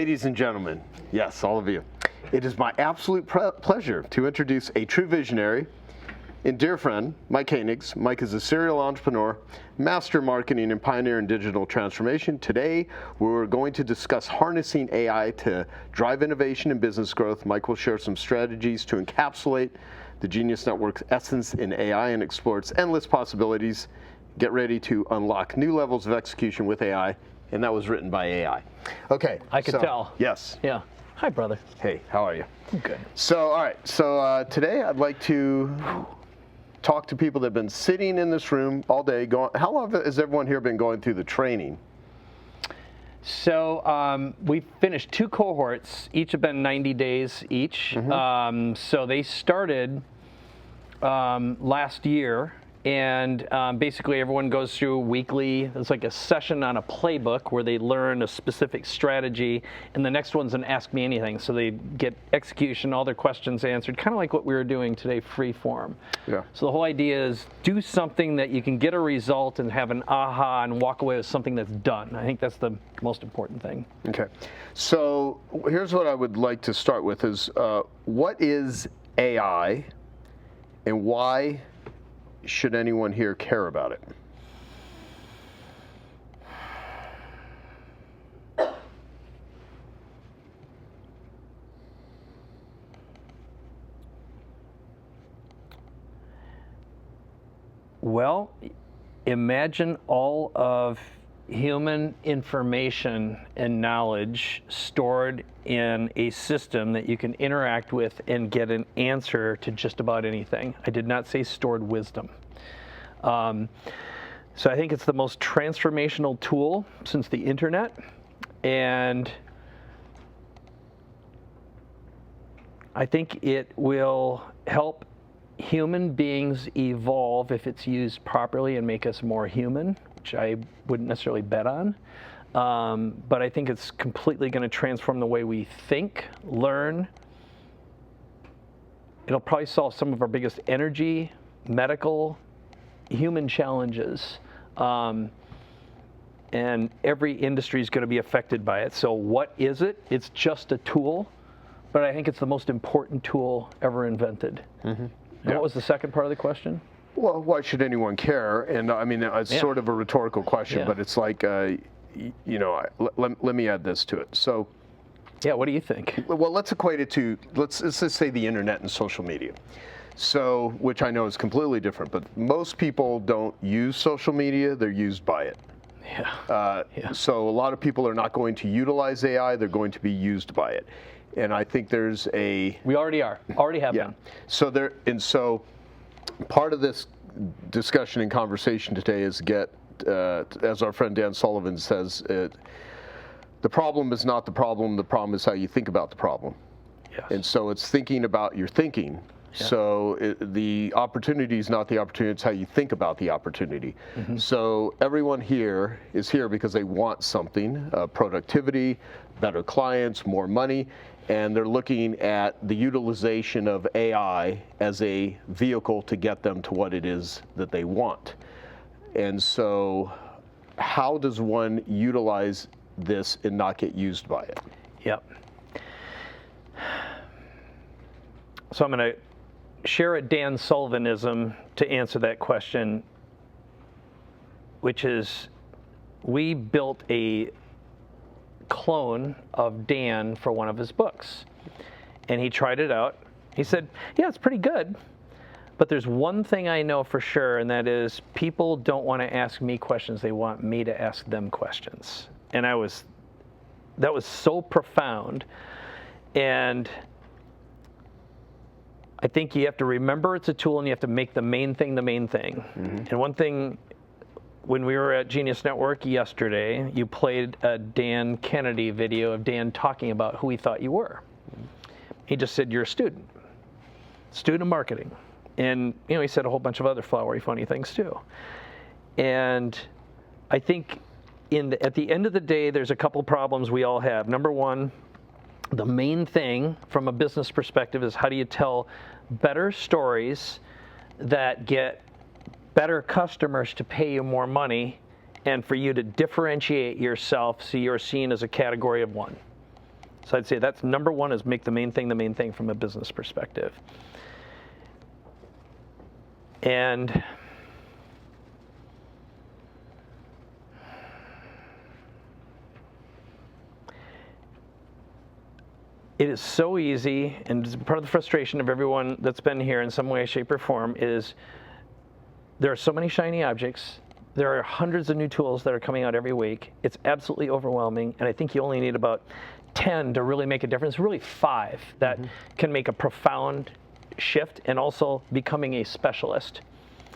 Ladies and gentlemen, yes, all of you, it is my absolute pleasure to introduce a true visionary and dear friend, Mike Koenigs. Mike is a serial entrepreneur, master marketing, and pioneer in digital transformation. Today, we're going to discuss harnessing AI to drive innovation and business growth. Mike will share some strategies to encapsulate the Genius Network's essence in AI and explore its endless possibilities. Get ready to unlock new levels of execution with AI. And that was written by AI. Okay. I could tell. Yes. Yeah. Hi, brother. Hey, how are you? I'm good. So, all right. So today I'd like to talk to people that have been sitting in this room all day. How long has everyone here been going through the training? So we finished 2 cohorts. Each have been 90 days each. Mm-hmm. So they started last year. And basically everyone goes through weekly, it's like a session on a playbook where they learn a specific strategy, and the next one's an Ask Me Anything. So they get execution, all their questions answered, kind of like what we were doing today, free form. Yeah. So the whole idea is do something that you can get a result and have an aha and walk away with something that's done. I think that's the most important thing. Okay. So here's what I would like to start with is what is AI and why should anyone here care about it? Well, imagine all of human information and knowledge stored in a system that you can interact with and get an answer to just about anything. I did not say stored wisdom. So I think it's the most transformational tool since the internet, and I think it will help human beings evolve if it's used properly and make us more human, which I wouldn't necessarily bet on. But I think it's completely going to transform the way we think, learn. It'll probably solve some of our biggest energy, medical, human challenges. And every industry is going to be affected by it. So what is it? It's just a tool, but I think it's the most important tool ever invented. Mm-hmm. And what was the second part of the question? Well, why should anyone care? And I mean, it's sort of a rhetorical question, but it's like, you know, let me add this to it. So, yeah, what do you think? Well, let's equate it to, let's just say the internet and social media. So, which I know is completely different, but most people don't use social media, they're used by it. Yeah. So a lot of people are not going to utilize AI, they're going to be used by it. And I think there's a... We already are, already have been. So so part of this discussion and conversation today is as our friend Dan Sullivan says, the problem is not the problem is how you think about the problem. Yes. And so it's thinking about your thinking. Yeah. So the opportunity is not the opportunity, it's how you think about the opportunity. Mm-hmm. So everyone here is here because they want something, productivity, better clients, more money, and they're looking at the utilization of AI as a vehicle to get them to what it is that they want. And so how does one utilize this and not get used by it? Yep. So I'm going to share a Dan Sullivanism to answer that question, which is we built a clone of Dan for one of his books. And he tried it out. He said, yeah, it's pretty good. But there's one thing I know for sure, and that is people don't want to ask me questions. They want me to ask them questions. And that was so profound. And I think you have to remember it's a tool and you have to make the main thing the main thing. Mm-hmm. And one thing, when we were at Genius Network yesterday, you played a Dan Kennedy video of Dan talking about who he thought you were. He just said, you're a student of marketing. And you know, he said a whole bunch of other flowery, funny things too. And I think at the end of the day, there's a couple problems we all have. Number one, the main thing from a business perspective is how do you tell better stories that get better customers to pay you more money and for you to differentiate yourself so you're seen as a category of one. So I'd say that's number one, is make the main thing from a business perspective. And it is so easy, and part of the frustration of everyone that's been here in some way, shape, or form is there are so many shiny objects. There are hundreds of new tools that are coming out every week. It's absolutely overwhelming, and I think you only need about 10 to really make a difference, really 5 that can make a profound shift, and also becoming a specialist.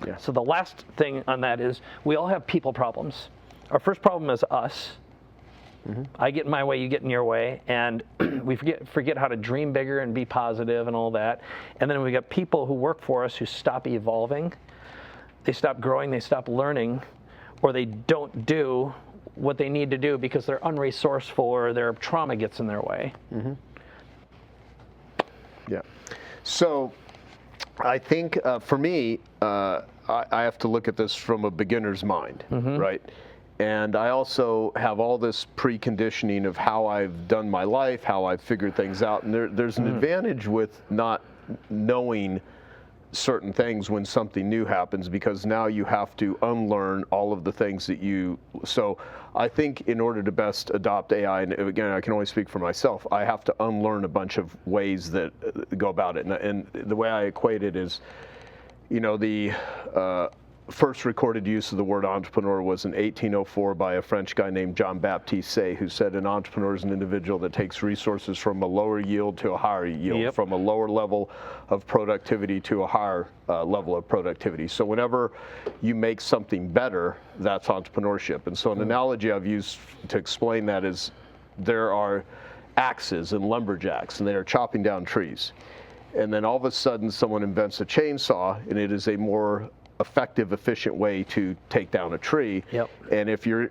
Yeah. So the last thing on that is we all have people problems. Our first problem is us. I get in my way, you get in your way, and we forget how to dream bigger and be positive and all that. And then we got people who work for us who stop evolving, they stop growing, they stop learning, or they don't do what they need to do because they're unresourceful or their trauma gets in their way. Yeah. So I think for me, I have to look at this from a beginner's mind, right? And I also have all this preconditioning of how I've done my life, how I've figured things out. And there's an advantage with not knowing certain things when something new happens, because now you have to unlearn all of the things that you. So I think in order to best adopt AI, and again, I can only speak for myself, I have to unlearn a bunch of ways that go about it. And the way I equate it is, the first recorded use of the word entrepreneur was in 1804 by a French guy named Jean-Baptiste Say, who said an entrepreneur is an individual that takes resources from a lower yield to a higher yield, from a lower level of productivity to a higher level of productivity. So whenever you make something better, that's entrepreneurship. And so an analogy I've used to explain that is there are axes and lumberjacks, and they are chopping down trees. And then all of a sudden someone invents a chainsaw, and it is a more effective, efficient way to take down a tree. And if you're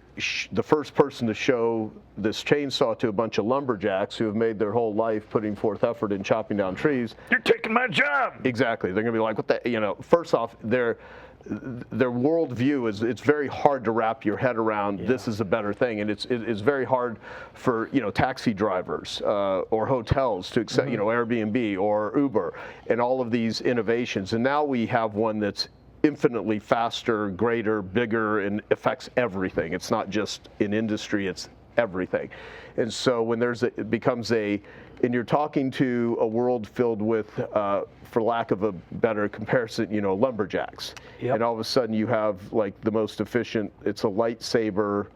the first person to show this chainsaw to a bunch of lumberjacks who have made their whole life putting forth effort in chopping down trees, you're taking my job. Exactly. They're going to be like, what the, first off, their worldview is, it's very hard to wrap your head around. This is a better thing, and it's very hard for taxi drivers or hotels to accept Airbnb or Uber and all of these innovations. And now we have one that's infinitely faster, greater, bigger, and affects everything. It's not just in industry, it's everything. And so when it becomes and you're talking to a world filled with, for lack of a better comparison, lumberjacks. And all of a sudden you have like the most efficient, it's a lightsaber,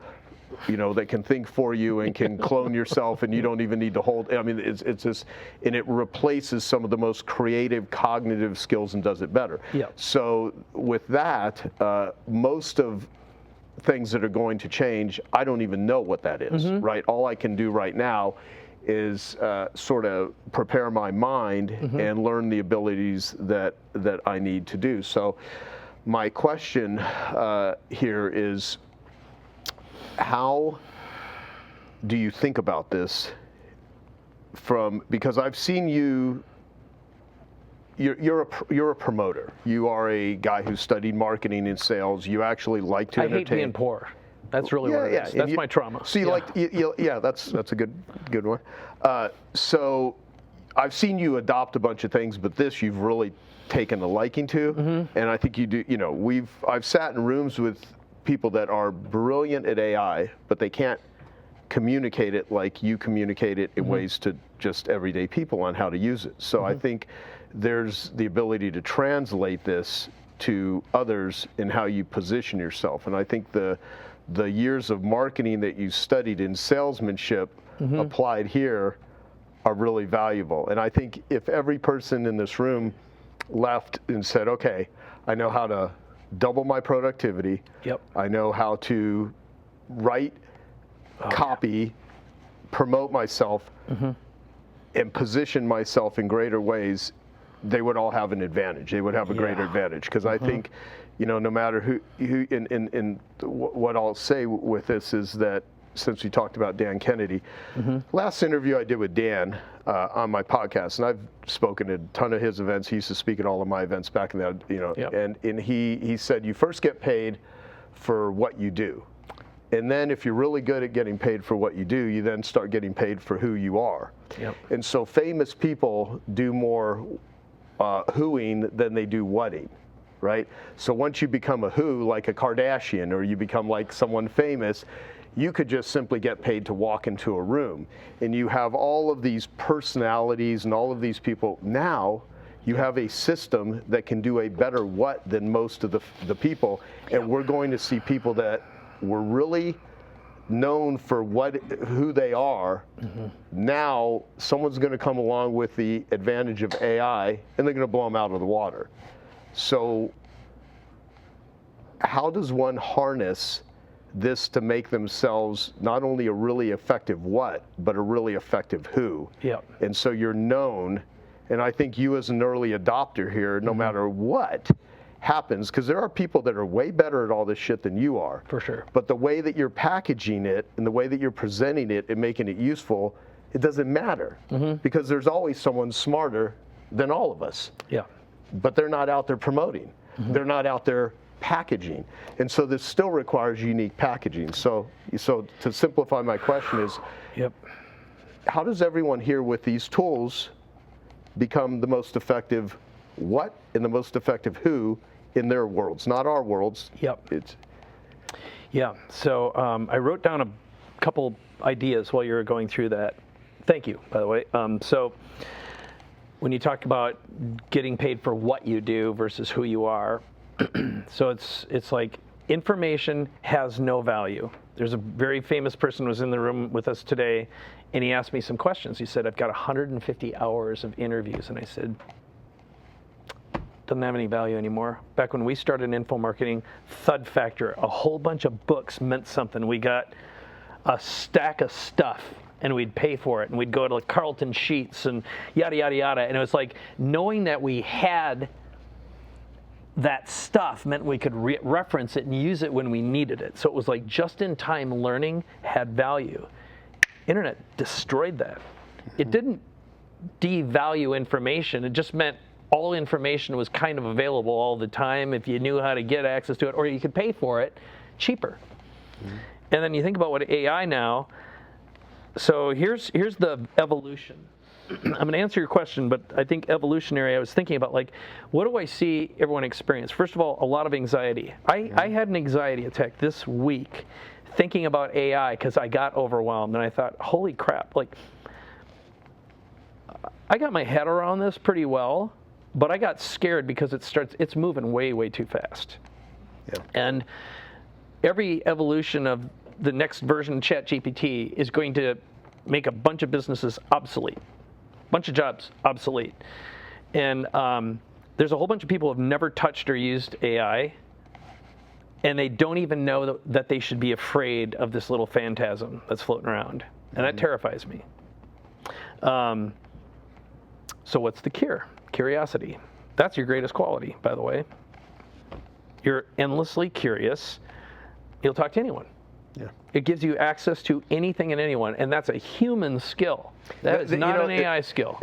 that can think for you and can clone yourself, and you don't even need to hold. I mean, it's just, and it replaces some of the most creative cognitive skills and does it better. So with that, most of things that are going to change, I don't even know what that is, right? All I can do right now is sort of prepare my mind and learn the abilities that I need to do. So my question here is, how do you think about this because I've seen you're a promoter. You are a guy who studied marketing and sales. You actually like to entertain. I hate being poor. That's really what it is. That's my trauma. So that's a good one. So I've seen you adopt a bunch of things, but this you've really taken a liking to, and I think you do. I've sat in rooms with people that are brilliant at AI, but they can't communicate it like you communicate it in ways to just everyday people on how to use it. So I think there's the ability to translate this to others in how you position yourself. And I think the years of marketing that you studied in salesmanship applied here are really valuable. And I think if every person in this room left and said, okay, I know how to double my productivity. I know how to write, copy, promote myself, and position myself in greater ways, they would all have an advantage. They would have a greater advantage. Because I think, no matter who what I'll say with this is that, since we talked about Dan Kennedy, last interview I did with Dan on my podcast, and I've spoken at a ton of his events. He used to speak at all of my events back in that, and he said, you first get paid for what you do. And then if you're really good at getting paid for what you do, you then start getting paid for who you are. Yep. And so famous people do more whoing than they do whating, right? So once you become a who, like a Kardashian, or you become like someone famous, you could just simply get paid to walk into a room. And you have all of these personalities and all of these people. Now you have a system that can do a better what than most of the people. And we're going to see people that were really known for who they are. Now someone's going to come along with the advantage of AI, and they're going to blow them out of the water. So how does one harness this to make themselves not only a really effective what, but a really effective who? Yep. And so you're known, and I think you as an early adopter here, no matter what happens, because there are people that are way better at all this shit than you are. For sure. But the way that you're packaging it and the way that you're presenting it and making it useful, it doesn't matter, because there's always someone smarter than all of us. Yeah. But they're not out there promoting. They're not out there packaging. And so this still requires unique packaging. So to simplify my question is, Yep. how does everyone here with these tools become the most effective what and the most effective who in their worlds, not our worlds? Yep. Yeah. So I wrote down a couple ideas while you were going through that. Thank you, by the way. So when you talk about getting paid for what you do versus who you are, so it's like information has no value. There's a very famous person who was in the room with us today, and he asked me some questions. He said, I've got 150 hours of interviews. And I said, doesn't have any value anymore. Back when we started in info marketing, thud factor, a whole bunch of books meant something. We got a stack of stuff and we'd pay for it, and we'd go to like Carlton Sheets and yada, yada, yada. And it was like knowing that we had that stuff meant we could reference it and use it when we needed it. So it was like just-in-time learning had value. Internet destroyed that. It didn't devalue information. It just meant all information was kind of available all the time if you knew how to get access to it, or you could pay for it cheaper. And then you think about what AI now. So here's the evolution. I'm going to answer your question, but I think evolutionary, I was thinking about, like, what do I see everyone experience? First of all, a lot of anxiety. I had an anxiety attack this week thinking about AI because I got overwhelmed, and I thought, holy crap, like, I got my head around this pretty well, but I got scared because it's moving way, way too fast. Yeah. And every evolution of the next version of ChatGPT is going to make a bunch of businesses obsolete. Bunch of jobs obsolete. And there's a whole bunch of people who have never touched or used AI, and they don't even know that they should be afraid of this little phantasm that's floating around. And that terrifies me. So what's the cure? Curiosity. That's your greatest quality, by the way. You're endlessly curious. You'll talk to anyone. Yeah. It gives you access to anything and anyone, and that's a human skill. That is not an AI skill.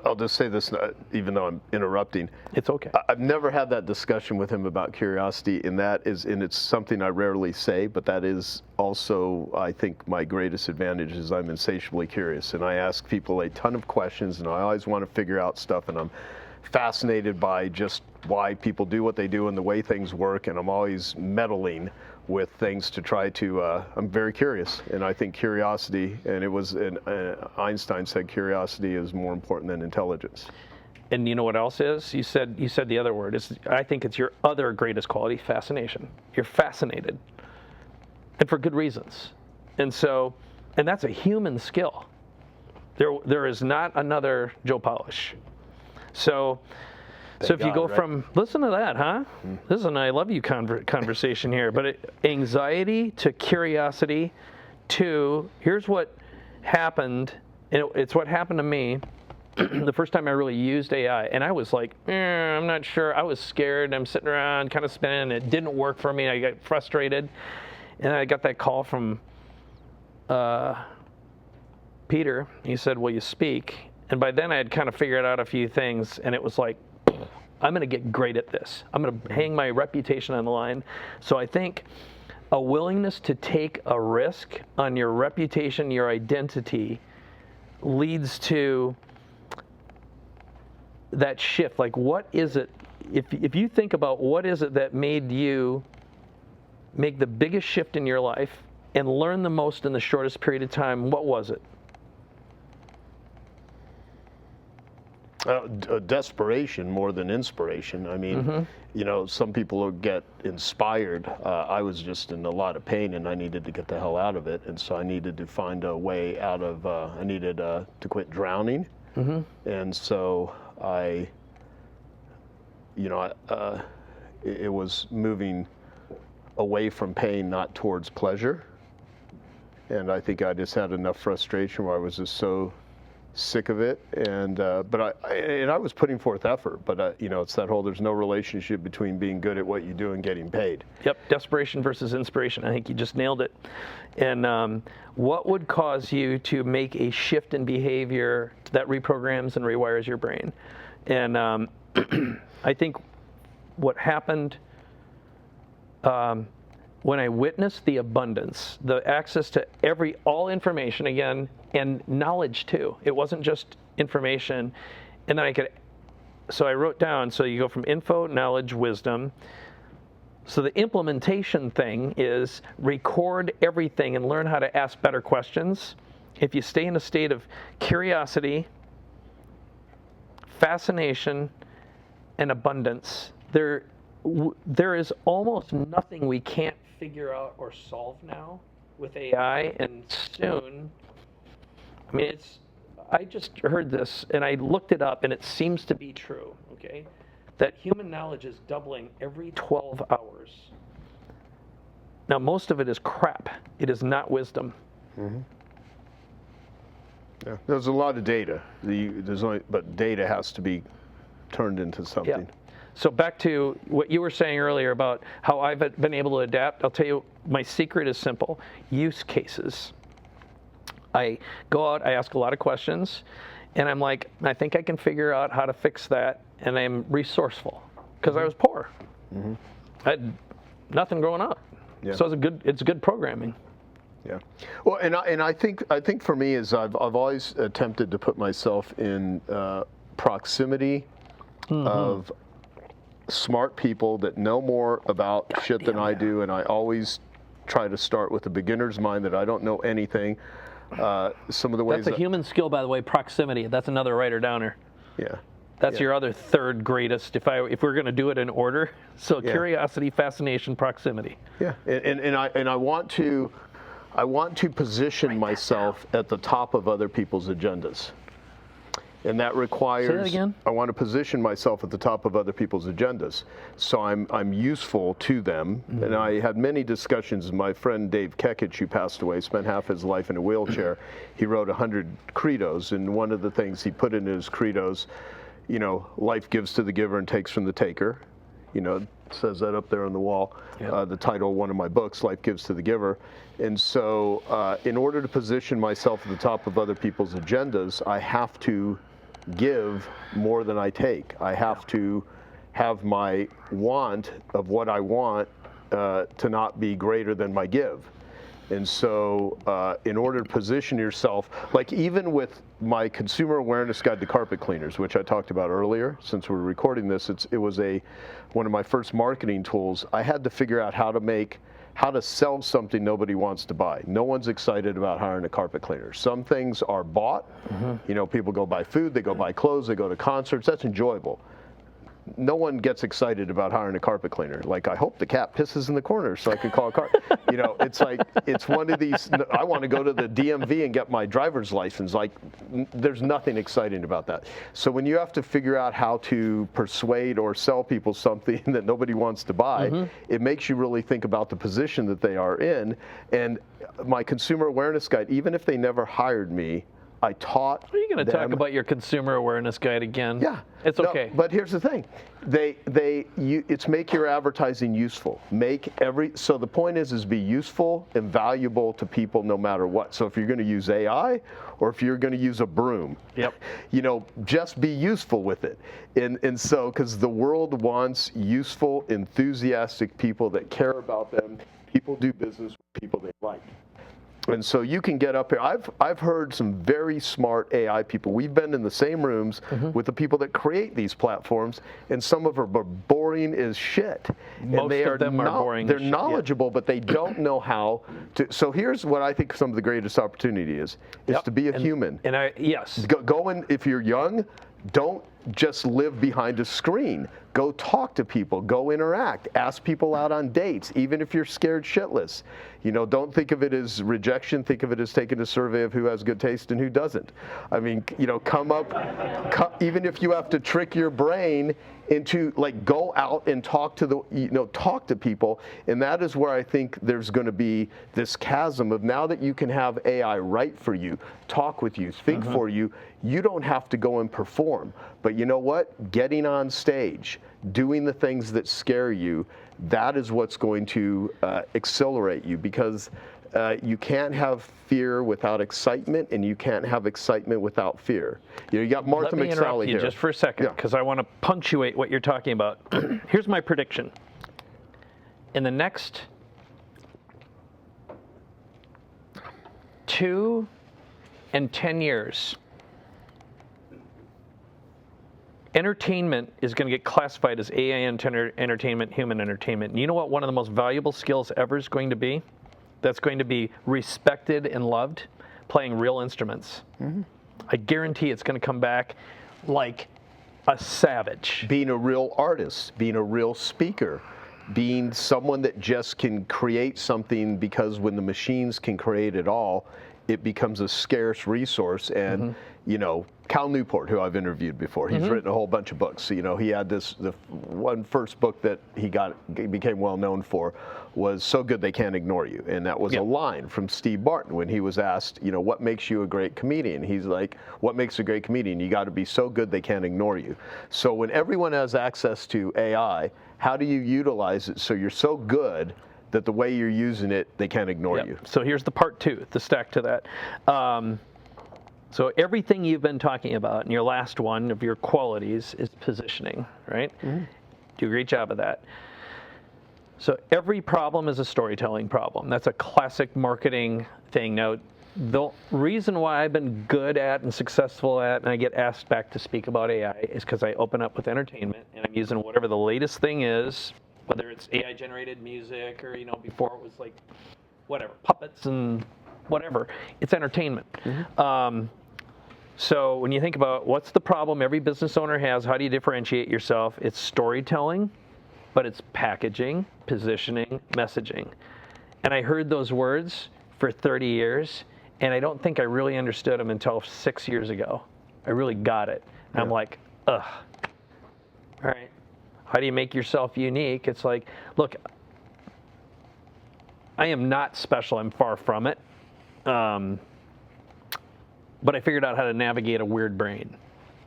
I'll just say this, even though I'm interrupting. It's okay. I've never had that discussion with him about curiosity, and it's something I rarely say, but that is also, I think, my greatest advantage is I'm insatiably curious, and I ask people a ton of questions, and I always want to figure out stuff, and I'm fascinated by just why people do what they do and the way things work, and I'm always meddling with things to try to, I'm very curious, and I think curiosity, and Einstein said curiosity is more important than intelligence. And you know what else is? You said the other word. I think it's your other greatest quality, fascination. You're fascinated, and for good reasons. And that's a human skill. There is not another Joe Polish. So if you go from, listen to that, huh? This is an I love you conversation here, but anxiety to curiosity to, here's what happened, and it's what happened to me the first time I really used AI, and I was like, I'm not sure. I was scared. I'm sitting around kind of spinning. It didn't work for me. I got frustrated, and I got that call from Peter. He said, will you speak? And by then I had kind of figured out a few things, and it was like, I'm going to get great at this. I'm going to hang my reputation on the line. So I think a willingness to take a risk on your reputation, your identity, leads to that shift. Like, what is it, if you think about what is it that made you make the biggest shift in your life and learn the most in the shortest period of time, what was it? Desperation more than inspiration. I mean, you know, some people get inspired. I was just in a lot of pain and I needed to get the hell out of it. And so I needed to find a way out of, I needed to quit drowning. And so I, you know, it was moving away from pain, not towards pleasure. And I think I just had enough frustration where I was just so sick of it, and but I was putting forth effort, but you know, it's that whole, there's no relationship between being good at what you do and getting paid. Yep, desperation versus inspiration. I think you just nailed it. And what would cause you to make a shift in behavior that reprograms and rewires your brain? And I think what happened when I witnessed the abundance, the access to all information again, and knowledge too. It wasn't just information. And then so I wrote down, so you go from info, knowledge, wisdom. So the implementation thing is record everything and learn how to ask better questions. If you stay in a state of curiosity, fascination, and abundance, there is almost nothing we can't figure out or solve now with AI, and soon, I mean, I just heard this and I looked it up and it seems to be true, okay? That human knowledge is doubling every 12 hours. Now, most of it is crap. It is not wisdom. Yeah, there's a lot of data. But data has to be turned into something. Yeah. So back to what you were saying earlier about how I've been able to adapt, I'll tell you, my secret is simple. Use cases. I go out, I ask a lot of questions, and I'm like, I think I can figure out how to fix that, and I'm resourceful, because I was poor. I had nothing growing up. Yeah. So it's good programming. Yeah. Well, and I think for me is I've always attempted to put myself in proximity of smart people that know more about shit than I do, and I always try to start with a beginner's mind that I don't know anything. Some of the ways that's a human skill, by the way, proximity. That's another writer downer. Yeah. That's your other third greatest, if we're going to do it in order. So curiosity, fascination, proximity. Yeah. And I want to position myself at the top of other people's agendas. And that requires, say that again? I want to position myself at the top of other people's agendas. So I'm useful to them. And I had many discussions. My friend Dave Koenigs, who passed away, spent half his life in a wheelchair. He wrote 100 credos. And one of the things he put in his credos, you know, life gives to the giver and takes from the taker. You know, it says that up there on the wall. Yep. The title of one of my books, Life Gives to the Giver. And so in order to position myself at the top of other people's agendas, I have to give more than I take. I have to have my want of what I want to not be greater than my give. And so in order to position yourself, like even with my consumer awareness guide to carpet cleaners, which I talked about earlier, since we're recording this, it was one of my first marketing tools. I had to figure out how to sell something nobody wants to buy. No one's excited about hiring a carpet cleaner. Some things are bought. You know, people go buy food, they go buy clothes, they go to concerts. That's enjoyable. No one gets excited about hiring a carpet cleaner. Like, I hope the cat pisses in the corner so I can call a car. You know, it's like, it's one of these, I want to go to the DMV and get my driver's license. Like, there's nothing exciting about that. So when you have to figure out how to persuade or sell people something that nobody wants to buy, it makes you really think about the position that they are in. And my consumer awareness guide, even if they never hired me, I taught. Are you going to talk about your consumer awareness guide again? Yeah, it's okay. No, but here's the thing: it's make your advertising useful. So the point is be useful and valuable to people no matter what. So if you're going to use AI or if you're going to use a broom, you know, just be useful with it. And so because the world wants useful, enthusiastic people that care about them. People do business with people they like. And so you can get up here. I've heard some very smart AI people. We've been in the same rooms with the people that create these platforms, and some of them are boring as shit. Most of them are boring. They're knowledgeable, but they don't know how to. So here's what I think some of the greatest opportunity is to be a human. Yes. Go in, if you're young, don't just live behind a screen. Go talk to people, go interact, ask people out on dates, even if you're scared shitless. Don't think of it as rejection, think of it as taking a survey of who has good taste and who doesn't. I mean, even if you have to trick your brain into, go out and talk to people, and that is where I think there's going to be this chasm of, now that you can have AI write for you, talk with you, think for you, you don't have to go and perform. But you know what? Getting on stage, doing the things that scare you, that is what's going to accelerate you, because you can't have fear without excitement, and you can't have excitement without fear. You got Martha McSally here. Let me interrupt you just for a second, because I want to punctuate what you're talking about. Here's my prediction. In the next 2 and 10 years, entertainment is going to get classified as AI entertainment, human entertainment. And you know what one of the most valuable skills ever is going to be? That's going to be respected and loved? Playing real instruments. I guarantee it's going to come back like a savage. Being a real artist, being a real speaker, being someone that just can create something, because when the machines can create it all, it becomes a scarce resource. And Cal Newport, who I've interviewed before, he's written a whole bunch of books. He had the one first book that he became well known for was So Good They Can't Ignore You, and that was a line from Steve Martin when he was asked, what makes you a great comedian? He's like, what makes a great comedian? You got to be so good they can't ignore you. So when everyone has access to AI, how do you utilize it so you're so good that the way you're using it, they can't ignore you? So here's the part 2, the stack to that. So everything you've been talking about in your last one of your qualities is positioning, right? Do a great job of that. So every problem is a storytelling problem. That's a classic marketing thing. Now, the reason why I've been good at and successful at, and I get asked back to speak about AI, is because I open up with entertainment, and I'm using whatever the latest thing is, whether it's AI-generated music or, before it was like, whatever, puppets and whatever. It's entertainment. So when you think about what's the problem every business owner has, how do you differentiate yourself? It's storytelling, but it's packaging, positioning, messaging. And I heard those words for 30 years, and I don't think I really understood them until 6 years ago. I really got it. And I'm like, ugh. All right. How do you make yourself unique? It's like, look, I am not special. I'm far from it. But I figured out how to navigate a weird brain.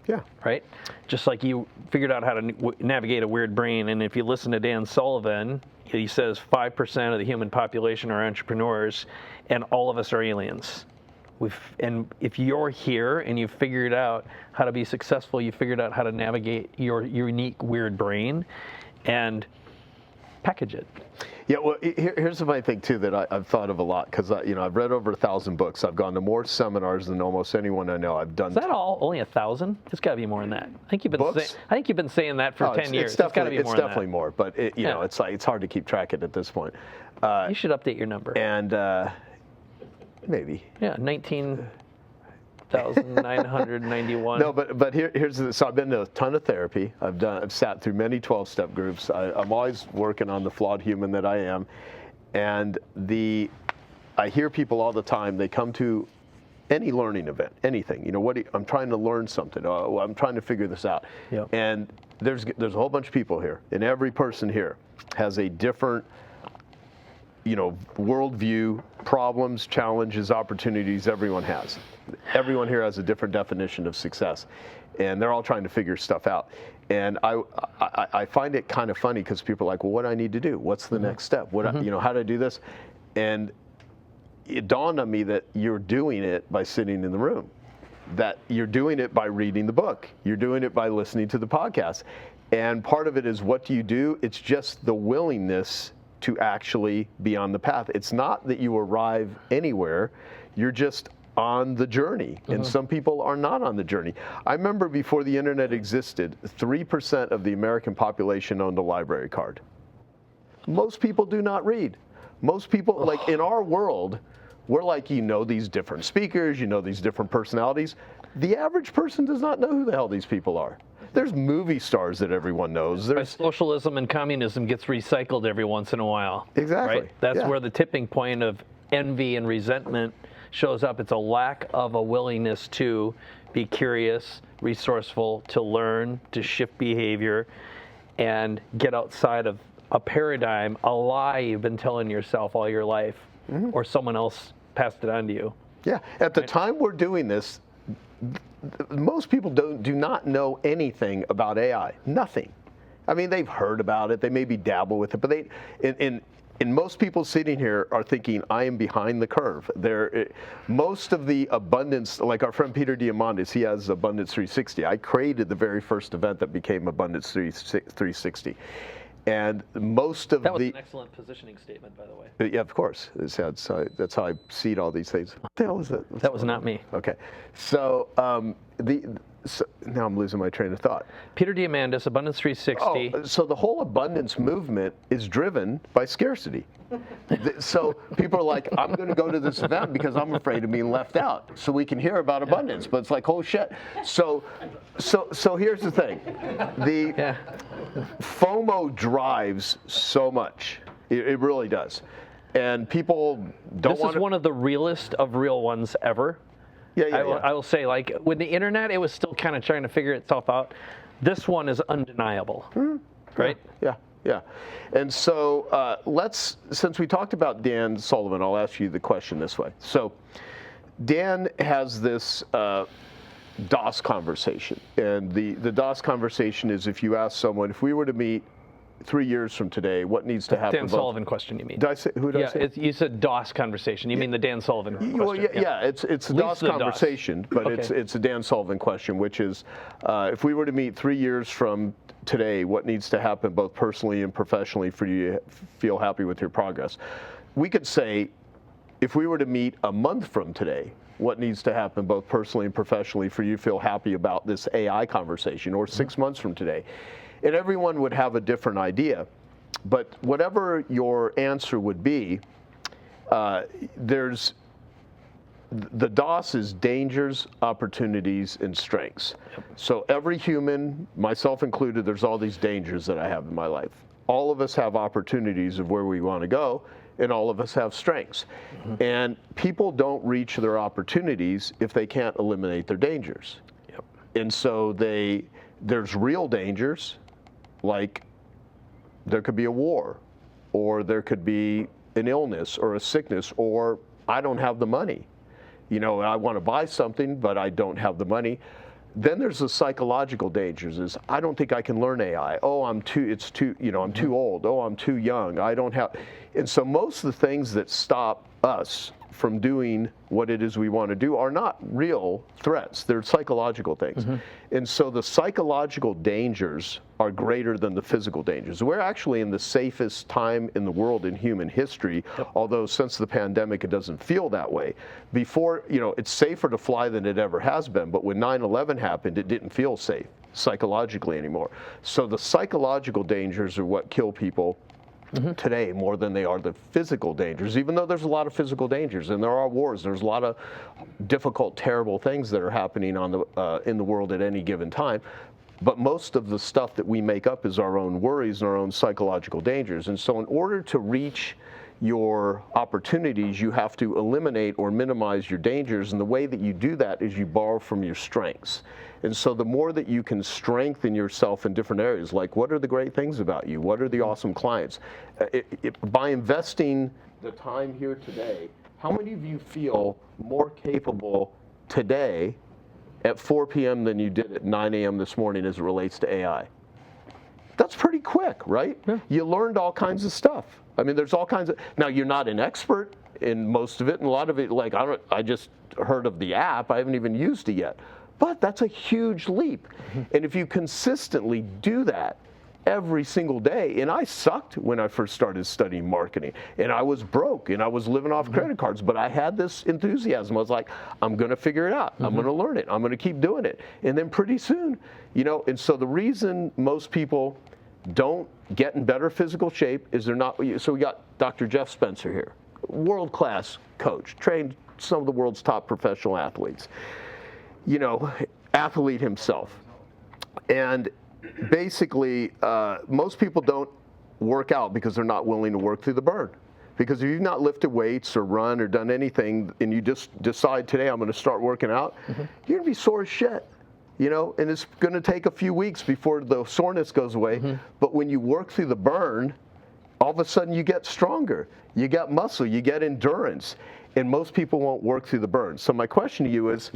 Yeah. Right? Just like you figured out how to navigate a weird brain. And if you listen to Dan Sullivan, he says 5% of the human population are entrepreneurs, and all of us are aliens. And if you're here and you've figured out how to be successful, you figured out how to navigate your unique weird brain and package it. Yeah, well, here's the funny thing too that I've thought of a lot, because I've read over 1,000 books. I've gone to more seminars than almost anyone I know. I've done. Is that all? Only 1,000? It's got to be more than that. I think you've been saying that for 10 years. It's got to be more. It's definitely more, but it's hard to keep track of it at this point. You should update your number. And maybe. Yeah, 19,991. No, but here's so I've been to a ton of therapy. I've sat through many 12-step groups. I'm always working on the flawed human that I am, and I hear people all the time. They come to any learning event, anything. I'm trying to learn something. I'm trying to figure this out. Yep. And there's a whole bunch of people here, and every person here has a different worldview, problems, challenges, opportunities. Everyone has. Everyone here has a different definition of success, and they're all trying to figure stuff out. And I find it kind of funny, because people are like, well, what do I need to do? What's the next step? How do I do this? And it dawned on me that you're doing it by sitting in the room, that you're doing it by reading the book, you're doing it by listening to the podcast. And part of it is, what do you do? It's just the willingness to actually be on the path. It's not that you arrive anywhere, you're just on the journey, and some people are not on the journey. I remember before the internet existed, 3% of the American population owned a library card. Most people do not read. Most people, like in our world, we're like, you know these different speakers, you know these different personalities. The average person does not know who the hell these people are. There's movie stars that everyone knows. There's socialism and communism gets recycled every once in a while. Exactly. Right? That's where the tipping point of envy and resentment shows up. It's a lack of a willingness to be curious, resourceful, to learn, to shift behavior, and get outside of a paradigm, a lie you've been telling yourself all your life, or someone else passed it on to you. Yeah. At the time we're doing this, most people do not know anything about AI. Nothing. I mean, they've heard about it. They maybe dabble with it, but and most people sitting here are thinking, I am behind the curve. Most of the abundance, like our friend Peter Diamandis, he has Abundance 360. I created the very first event that became Abundance 360. And most of that was an excellent positioning statement, by the way. Yeah, of course. That's how I seed all these things. What the hell was that? That was not me. Okay. So, so now I'm losing my train of thought. Peter Diamandis, Abundance 360. Oh, so the whole abundance movement is driven by scarcity. So people are like, I'm going to go to this event because I'm afraid of being left out, so we can hear about abundance. But it's like, oh shit. So here's the thing. The FOMO drives so much. It really does. And people don't want. This is one of the realest of real ones ever. I will say, like, with the internet, it was still kind of trying to figure itself out. This one is undeniable, right? Yeah. And so since we talked about Dan Sullivan, I'll ask you the question this way. So Dan has this DOS conversation. And the DOS conversation is, if you ask someone, if we were to meet 3 years from today, what needs to happen? Dan Sullivan question, you mean? Did I say, who did I say? You said DOS conversation. You mean the Dan Sullivan question? Well, it's a DOS conversation, but it's a Dan Sullivan question, which is, if we were to meet 3 years from today, what needs to happen both personally and professionally for you to feel happy with your progress? We could say, if we were to meet a month from today, what needs to happen both personally and professionally for you to feel happy about this AI conversation, or 6 months from today? And everyone would have a different idea. But whatever your answer would be, there's the DOS is dangers, opportunities, and strengths. So every human, myself included, there's all these dangers that I have in my life. All of us have opportunities of where we want to go, and all of us have strengths. And people don't reach their opportunities if they can't eliminate their dangers. And so there's real dangers, like there could be a war, or there could be an illness or a sickness, or I don't have the money. You know, I want to buy something, but I don't have the money. Then there's the psychological dangers, is I don't think I can learn AI. Oh, I'm too old. Oh, I'm too young. I don't have. And so most of the things that stop us from doing what it is we want to do are not real threats. They're psychological things. And so the psychological dangers are greater than the physical dangers. We're actually in the safest time in the world in human history, although since the pandemic it doesn't feel that way. Before, it's safer to fly than it ever has been, but when 9/11 happened, it didn't feel safe psychologically anymore. So the psychological dangers are what kill people today more than they are the physical dangers, even though there's a lot of physical dangers, and there are wars. There's a lot of difficult, terrible things that are happening in the world at any given time. But most of the stuff that we make up is our own worries and our own psychological dangers. And so in order to reach your opportunities, you have to eliminate or minimize your dangers. And the way that you do that is you borrow from your strengths. And so the more that you can strengthen yourself in different areas, like what are the great things about you? What are the awesome clients? By investing the time here today, how many of you feel more capable today at 4 p.m. than you did at 9 a.m. this morning as it relates to AI? That's pretty quick, right? Yeah. You learned all kinds of stuff. I mean, there's all kinds of, now you're not an expert in most of it, and a lot of it, like I just heard of the app, I haven't even used it yet. But that's a huge leap. And if you consistently do that, every single day. And I sucked when I first started studying marketing. And I was broke and I was living off credit cards. But I had this enthusiasm. I was like, I'm going to figure it out. I'm going to learn it. I'm going to keep doing it. And then pretty soon, and so the reason most people don't get in better physical shape is they're not. So we got Dr. Jeff Spencer here, world-class coach, trained some of the world's top professional athletes, athlete himself. And basically, most people don't work out because they're not willing to work through the burn. Because if you've not lifted weights or run or done anything, and you just decide today I'm going to start working out, you're going to be sore as shit. And it's going to take a few weeks before the soreness goes away. But when you work through the burn, all of a sudden you get stronger. You get muscle, you get endurance. And most people won't work through the burn. So my question to you is,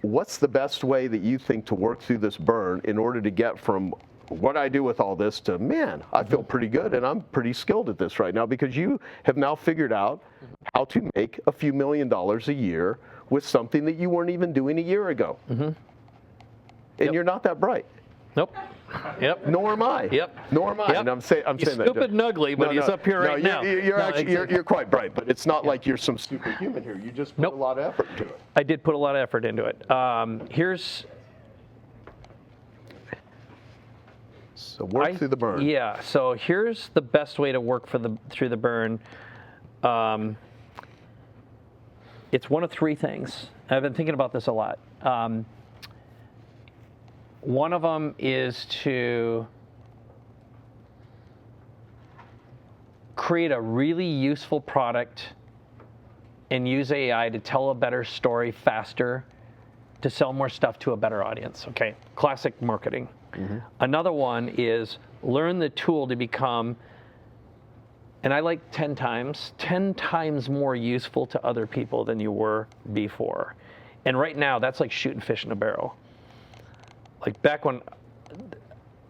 what's the best way that you think to work through this burn in order to get from what I do with all this to, man, I feel pretty good and I'm pretty skilled at this right now, because you have now figured out how to make a few $1 million a year with something that you weren't even doing a year ago. And you're not that bright. Nope. Yep. Nor am I. Yep. Nor am I. Yep. And I'm saying he's that. Stupid and ugly, but he's up here right now. You're quite bright, but it's not like you're some superhuman here. You just put a lot of effort into it. I did put a lot of effort into it. So work through the burn. Yeah. So here's the best way to work through the burn. It's one of three things. I've been thinking about this a lot. One of them is to create a really useful product and use AI to tell a better story faster, to sell more stuff to a better audience. Okay, classic marketing. Another one is learn the tool to become, and I like 10 times more useful to other people than you were before. And right now, that's like shooting fish in a barrel. Like back when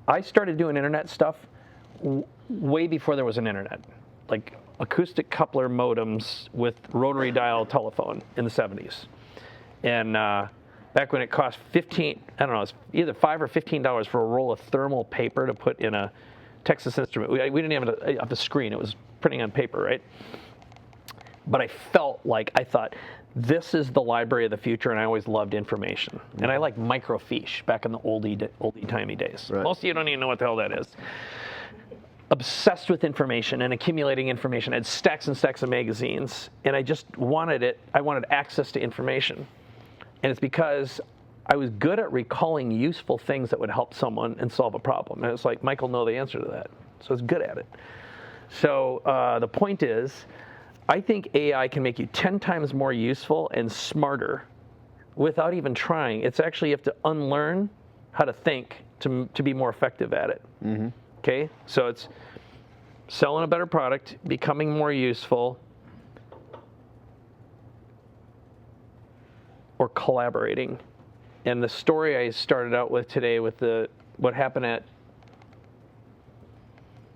I started doing internet stuff, way before there was an internet, like acoustic coupler modems with rotary dial telephone in the 70s. And back when it cost it's either $5 or $15 for a roll of thermal paper to put in a Texas Instrument. We didn't have a screen. It was printing on paper, right? But I thought, this is the library of the future, and I always loved information. And I like microfiche back in the oldie-timey days. Right. Most of you don't even know what the hell that is. Obsessed with information and accumulating information. I had stacks and stacks of magazines, and I just wanted it. I wanted access to information. And it's because I was good at recalling useful things that would help someone and solve a problem. And it's like, Michael know the answer to that. So I was good at it. So the point is, I think AI can make you 10 times more useful and smarter without even trying. It's actually, you have to unlearn how to think to be more effective at it. Okay? So it's selling a better product, becoming more useful, or collaborating. And the story I started out with today with what happened at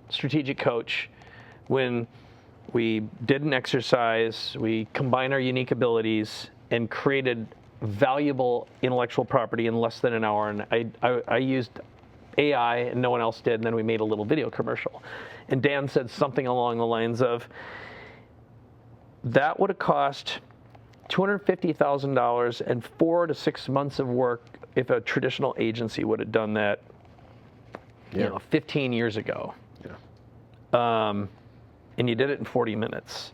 Strategic Coach, when we did an exercise, we combined our unique abilities and created valuable intellectual property in less than an hour. And I used AI and no one else did, and then we made a little video commercial. And Dan said something along the lines of, that would have cost $250,000 and 4 to 6 months of work if a traditional agency would have done that 15 years ago. And you did it in 40 minutes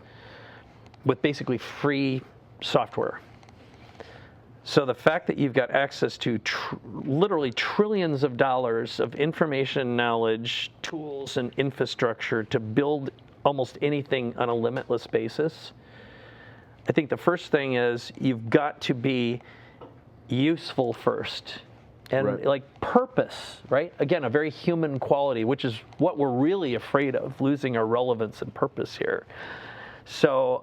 with basically free software. So the fact that you've got access to literally trillions of dollars of information, knowledge, tools, and infrastructure to build almost anything on a limitless basis, I think the first thing is you've got to be useful first. And like purpose, right? Again, a very human quality, which is what we're really afraid of, losing our relevance and purpose here. So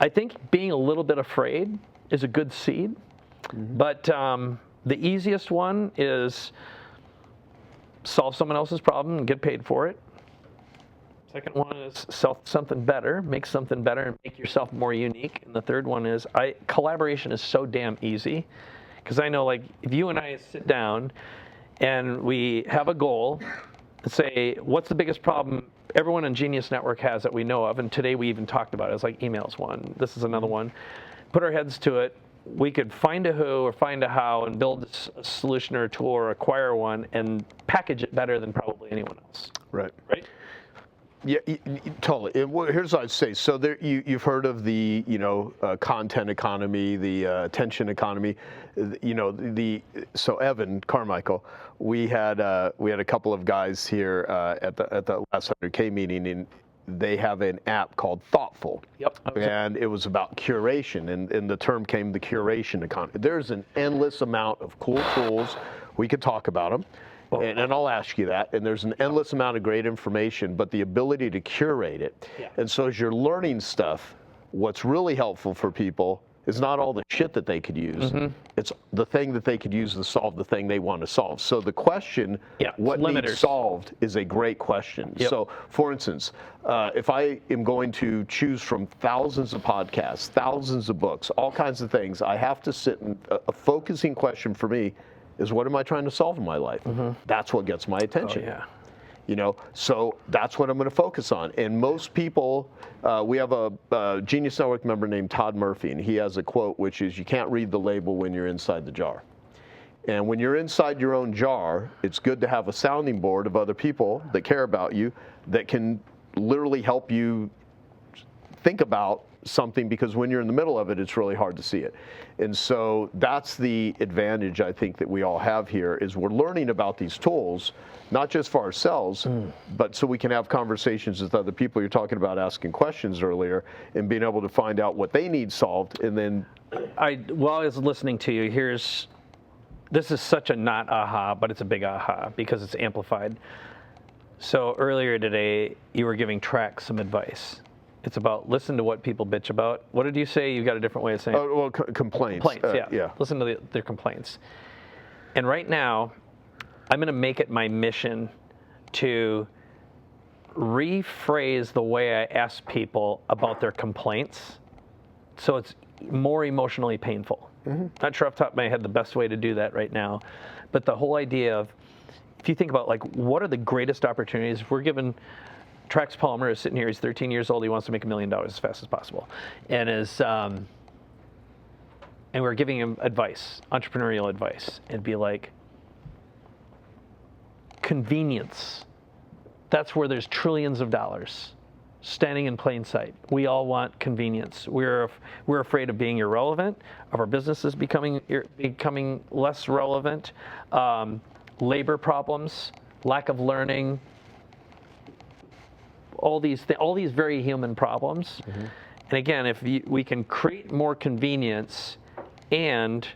I think being a little bit afraid is a good seed. But the easiest one is solve someone else's problem and get paid for it. Second one is sell something better, make something better, and make yourself more unique. And the third one is collaboration is so damn easy. Because I know, like, if you and I sit down and we have a goal, say, what's the biggest problem everyone in Genius Network has that we know of, and today we even talked about it. It's like email's one, this is another one. Put our heads to it. We could find a who or find a how and build a solution or a tool or acquire one and package it better than probably anyone else. Right. Right? Yeah, totally. Here's what I'd say. So there, you've heard of the content economy, the attention economy. So Evan Carmichael, we had a couple of guys here at the last 100K meeting, and they have an app called Thoughtful. Yep. And it was about curation, and the term came the curation economy. There's an endless amount of cool tools. We could talk about them. And I'll ask you that. And there's an endless amount of great information, but the ability to curate it. Yeah. And so as you're learning stuff, what's really helpful for people is not all the shit that they could use. It's the thing that they could use to solve the thing they want to solve. So the question, what needs solved, is a great question. Yep. So for instance, if I am going to choose from thousands of podcasts, thousands of books, all kinds of things, I have to sit and a focusing question for me is, what am I trying to solve in my life? That's what gets my attention. Oh, yeah. So that's what I'm going to focus on. And most people, we have a Genius Network member named Todd Murphy, and he has a quote, which is, you can't read the label when you're inside the jar. And when you're inside your own jar, it's good to have a sounding board of other people that care about you, that can literally help you think about something, because when you're in the middle of it, it's really hard to see it. And so that's the advantage I think that we all have here, is we're learning about these tools, not just for ourselves, but so we can have conversations with other people. You're talking about asking questions earlier and being able to find out what they need solved. And then While I was listening to you, this is such a not aha, but it's a big aha because it's amplified. So earlier today, you were giving Trax some advice. It's about listen to what people bitch about. What did you say? You got a different way of saying it. well, complaints. Complaints, yeah. Listen to their complaints. And right now, I'm going to make it my mission to rephrase the way I ask people about their complaints so it's more emotionally painful. Not sure off the top of my head the best way to do that right now, but the whole idea of, if you think about, like, what are the greatest opportunities? If we're given, Trax Palmer is sitting here, he's 13 years old, he wants to make $1 million as fast as possible. And and we're giving him advice, entrepreneurial advice, and be like, convenience. That's where there's trillions of dollars standing in plain sight. We all want convenience. We're afraid of being irrelevant, of our businesses becoming less relevant, labor problems, lack of learning, all these very human problems. And again, if we can create more convenience and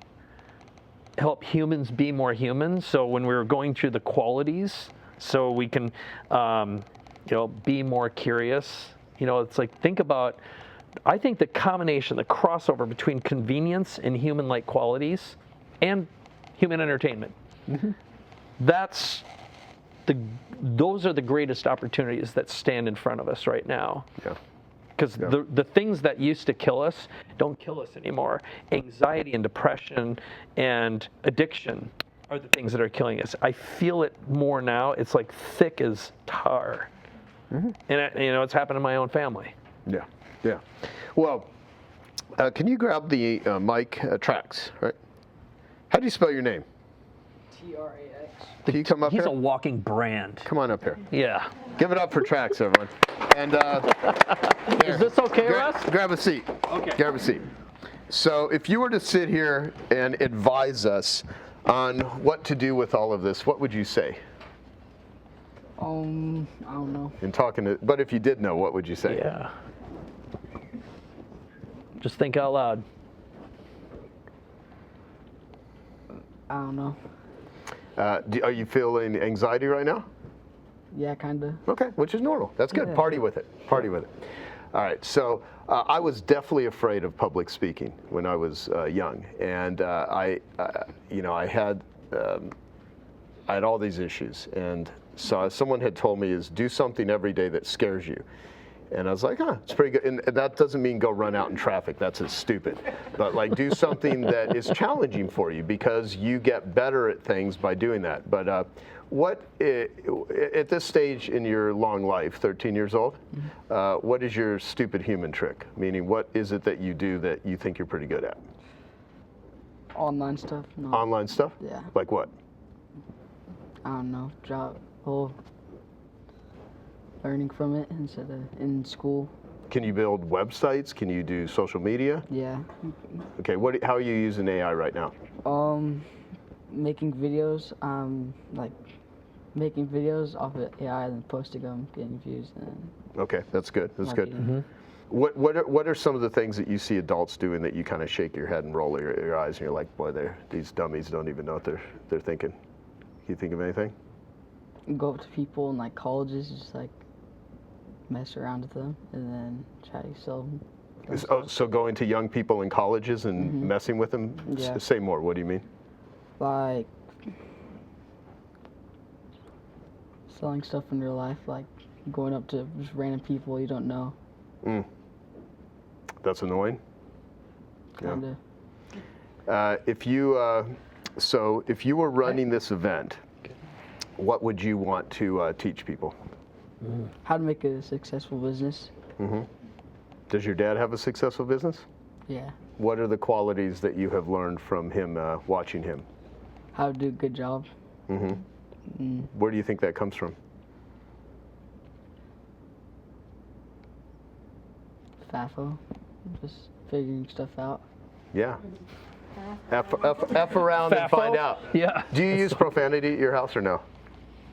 help humans be more human, so when we're going through the qualities, so we can be more curious. It's like, think about, I think the combination, the crossover between convenience and human-like qualities and human entertainment, those are the greatest opportunities that stand in front of us right now. Because the things that used to kill us don't kill us anymore. Anxiety and depression and addiction are the things that are killing us. I feel it more now. It's like thick as tar. And it's happened in my own family. Yeah. Well, can you grab the mic, Trax, right? How do you spell your name? T-R-A-X. Can you come up here? He's a walking brand. Come on up here. Yeah. Give it up for Trax, everyone. And Is this okay, Russ? Grab a seat. Okay. Grab a seat. So if you were to sit here and advise us on what to do with all of this, what would you say? I don't know. But if you did know, what would you say? Yeah. Just think out loud. I don't know. Are you feeling anxiety right now? Yeah, kind of. Okay, which is normal. That's good. Yeah. Party with it. Party with it. All right. So I was definitely afraid of public speaking when I was young, and I had all these issues. And so someone had told me, is do something every day that scares you. And I was like, it's pretty good. And that doesn't mean go run out in traffic. That's just stupid. But like do something that is challenging for you because you get better at things by doing that. But at this stage in your long life, 13 years old, what is your stupid human trick? Meaning, what is it that you do that you think you're pretty good at? Online stuff. No. Online stuff? Yeah. Like what? I don't know. Learning from it instead of in school. Can you build websites? Can you do social media? Yeah. Okay. How are you using AI right now? Making videos. Like making videos off of AI and posting them, getting views, and Okay, that's good. That's good. marketing. What are some of the things that you see adults doing that you kind of shake your head and roll your eyes and you're like, boy, these dummies don't even know what they're thinking? Can you think of anything? Go up to people in like colleges, just like mess around with them, and then try to sell them. So going to young people in colleges and messing with them? Yeah. Say more. What do you mean? Like selling stuff in real life, like going up to just random people you don't know. That's annoying. Kinda. If you were running this event, what would you want to teach people? How to make a successful business. Does your dad have a successful business? Yeah. What are the qualities that you have learned from him watching him? How to do a good job. Where do you think that comes from? FAFO. Just figuring stuff out. Yeah. F around and find out. Yeah. Do you use profanity at your house or no?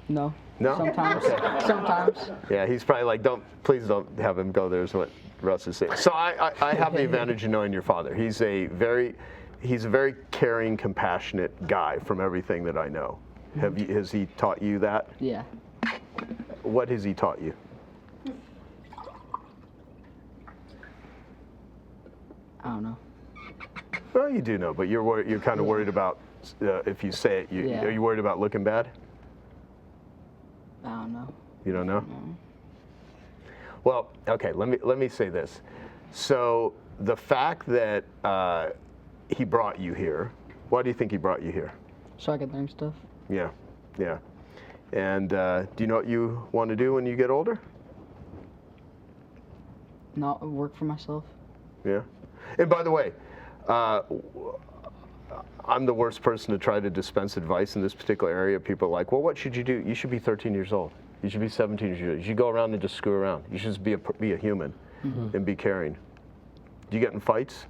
No. No? Sometimes. Okay. Sometimes. Yeah, he's probably like, please don't have him go there is what Russ is saying. So I have the advantage of knowing your father. He's a very caring, compassionate guy from everything that I know. Has he taught you that? Yeah. What has he taught you? I don't know. Well, you do know, but you're kind of worried about if you say it. Yeah. Are you worried about looking bad? I don't know. You don't know? Well, okay. Let me say this. So the fact that he brought you here, why do you think he brought you here? So I can learn stuff. Yeah, yeah. And do you know what you want to do when you get older? Not work for myself. Yeah. And by the way, I'm the worst person to try to dispense advice in this particular area. People are like, well, what should you do? You should be 13 years old. You should be 17 years old. You should go around and just screw around. You should just be a human and be caring. Do you get in fights?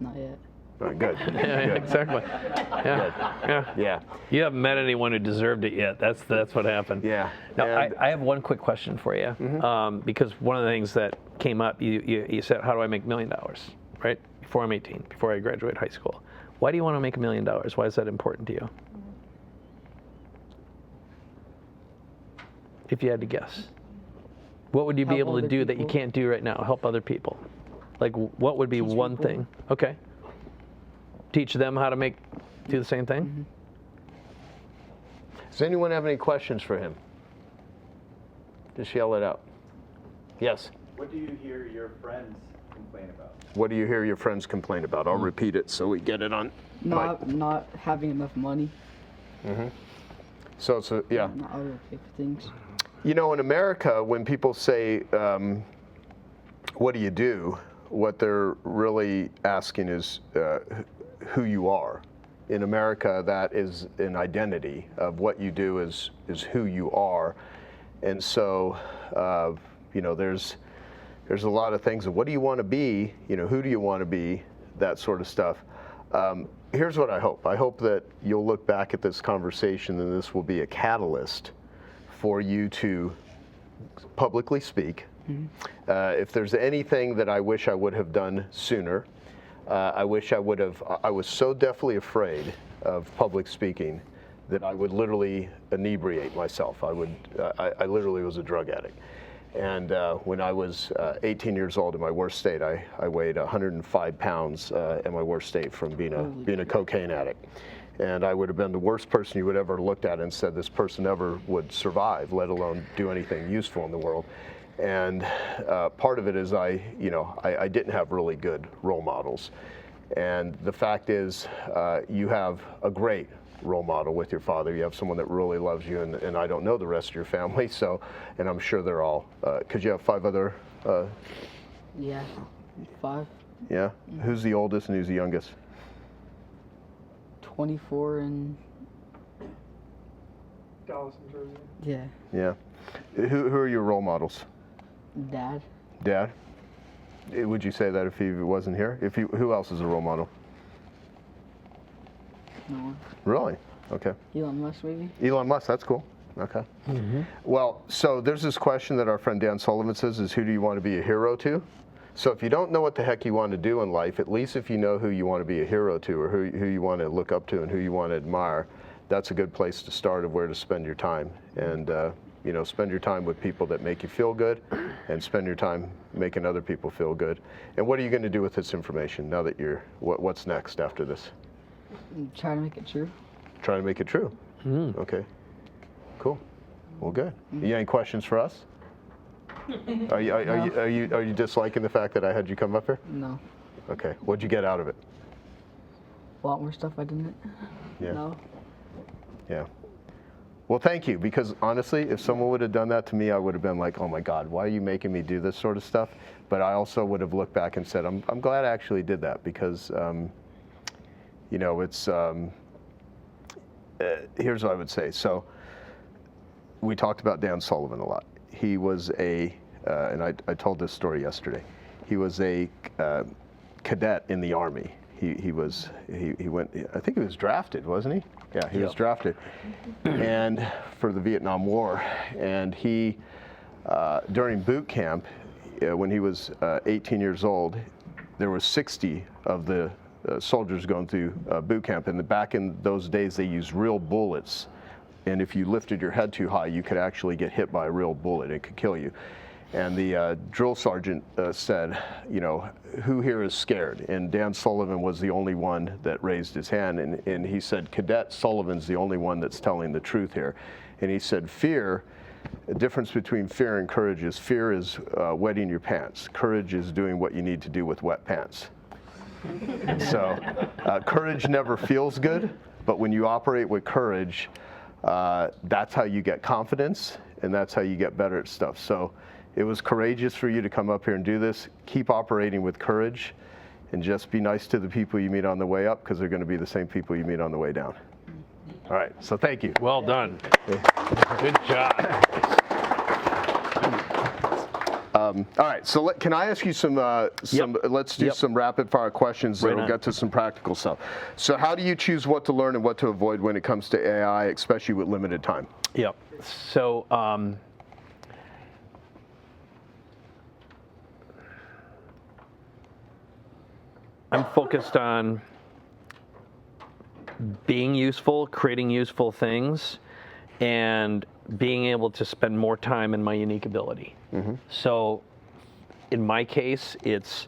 Not yet. All right, good. Yeah, Good. exactly. Yeah. Yeah. You haven't met anyone who deserved it yet. That's what happened. Yeah. Now, And- I have one quick question for you, because one of the things that came up, you said, how do I make $1 million, right? Before I'm 18, before I graduate high school. Why do you want to make $1 million? Why is that important to you? If you had to guess, what would you be Help able to other do that you people. can't do right now? Help other people. Like, what would be Teach one people. thing? Okay. Teach them how to do the same thing? Does anyone have any questions for him? Just yell it out. Yes. What do you hear your friends complain about? What do you hear your friends complain about? I'll repeat it so we get it on. Not having enough money. So yeah. Not other big things. You know, in America, when people say, what do you do? What they're really asking is who you are. In America, that is an identity of what you do is who you are. And so, you know, there's a lot of things of what do you want to be? You know, who do you want to be? That sort of stuff. Here's what I hope. I hope that you'll look back at this conversation and this will be a catalyst for you to publicly speak. If there's anything that I wish I would have done sooner, I wish I would have. I was so deathly afraid of public speaking that I would literally inebriate myself. I literally was a drug addict. And when I was 18 years old in my worst state, I weighed 105 pounds in my worst state from being a cocaine addict. And I would have been the worst person you would ever looked at and said this person ever would survive, let alone do anything useful in the world. And part of it is I didn't have really good role models. And the fact is, you have a great role model with your father. You have someone that really loves you, and I don't know the rest of your family, so, and I'm sure they're all, because you have 5 other... Yeah, 5. Yeah? Who's the oldest and who's the youngest? 24 and... Dallas, New Jersey. Yeah. Yeah. Who are your role models? Dad. Dad? Would you say that if he wasn't here? Who else is a role model? No one. Really? Okay. Elon Musk, maybe? Elon Musk, that's cool. Okay. Well, so there's this question that our friend Dan Sullivan says is, who do you want to be a hero to? So if you don't know what the heck you want to do in life, at least if you know who you want to be a hero to, or who you want to look up to and who you want to admire, that's a good place to start of where to spend your time. And spend your time with people that make you feel good, and spend your time making other people feel good. And what are you going to do with this information now that what's next after this? Try to make it true. Try to make it true. Okay. Cool. Well, good. You got any questions for us? Are you disliking the fact that I had you come up here? No. Okay. What'd you get out of it? A lot more stuff I didn't know. Yeah. Well, thank you, because honestly, if someone would have done that to me, I would have been like, oh my God, why are you making me do this sort of stuff? But I also would have looked back and said, I'm glad I actually did that, because, it's, here's what I would say. So we talked about Dan Sullivan a lot. He was and I told this story yesterday, he was a cadet in the Army. He went, I think he was drafted, wasn't he? Yeah, he was drafted, and for the Vietnam War. And he, during boot camp, when he was 18 years old, there were 60 of the soldiers going through boot camp. And back in those days, they used real bullets. And if you lifted your head too high, you could actually get hit by a real bullet. It could kill you. And the drill sergeant said, who here is scared? And Dan Sullivan was the only one that raised his hand. And he said, Cadet Sullivan's the only one that's telling the truth here. And he said, fear, the difference between fear and courage is fear is wetting your pants. Courage is doing what you need to do with wet pants. So courage never feels good, but when you operate with courage, that's how you get confidence, and that's how you get better at stuff. So it was courageous for you to come up here and do this. Keep operating with courage, and just be nice to the people you meet on the way up, because they're going to be the same people you meet on the way down. All right, so thank you. Well done. Good job. All right, so can I ask you some let's do some rapid fire questions that will get to some practical stuff. So how do you choose what to learn and what to avoid when it comes to AI, especially with limited time? Yep. So I'm focused on being useful, creating useful things, and being able to spend more time in my unique ability. So in my case, it's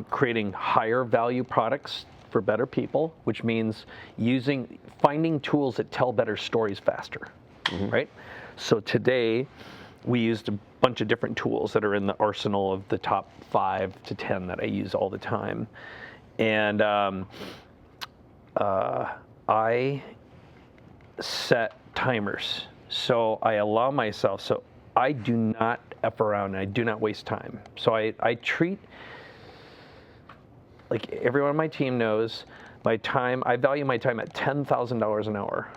creating higher value products for better people, which means finding tools that tell better stories faster, right? So today, we used a bunch of different tools that are in the arsenal of the top 5 to 10 that I use all the time. And I set timers. So I allow myself, so I do not F around and I do not waste time. So I treat, like everyone on my team knows, my time, I value my time at $10,000 an hour.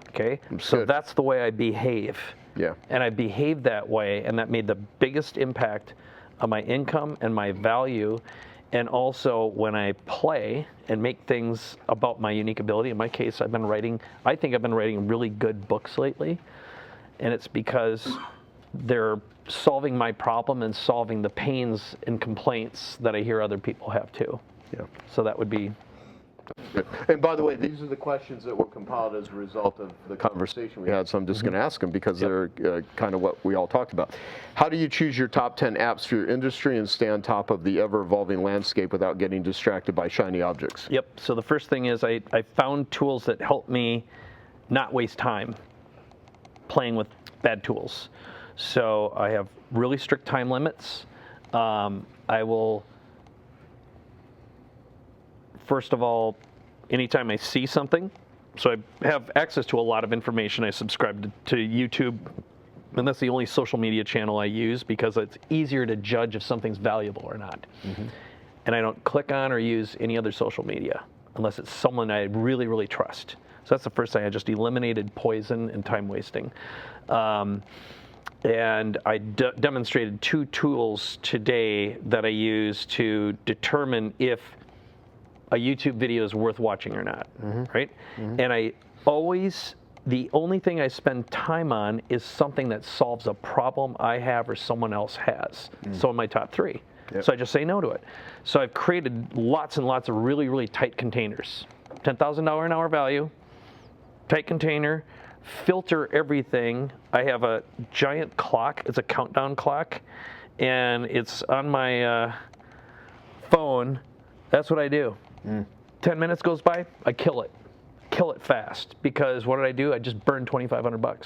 Okay? So that's the way I behave. Yeah. And I behaved that way, and that made the biggest impact on my income and my value. And also when I play and make things about my unique ability. In my case, I think I've been writing really good books lately. And it's because they're solving my problem and solving the pains and complaints that I hear other people have too. Yeah. So that would be. And by the way, these are the questions that were compiled as a result of the conversation we had, so I'm just going to ask them because they're kind of what we all talked about. How do you choose your top 10 apps for your industry and stay on top of the ever-evolving landscape without getting distracted by shiny objects? Yep. So the first thing is I found tools that help me not waste time playing with bad tools. So I have really strict time limits. I will, first of all, anytime I see something, so I have access to a lot of information. I subscribe to YouTube, and that's the only social media channel I use because it's easier to judge if something's valuable or not. And I don't click on or use any other social media unless it's someone I really, really trust. So that's the first thing. I just eliminated poison and time wasting. And I demonstrated 2 tools today that I use to determine if a YouTube video is worth watching or not, right? And I always, the only thing I spend time on is something that solves a problem I have or someone else has. So in my top 3. So I just say no to it. So I've created lots and lots of really, really tight containers. $10,000 an hour value, tight container, filter everything. I have a giant clock. It's a countdown clock, and it's on my phone. That's what I do. 10 minutes goes by, I kill it fast, because what did I do? I just burned $2,500.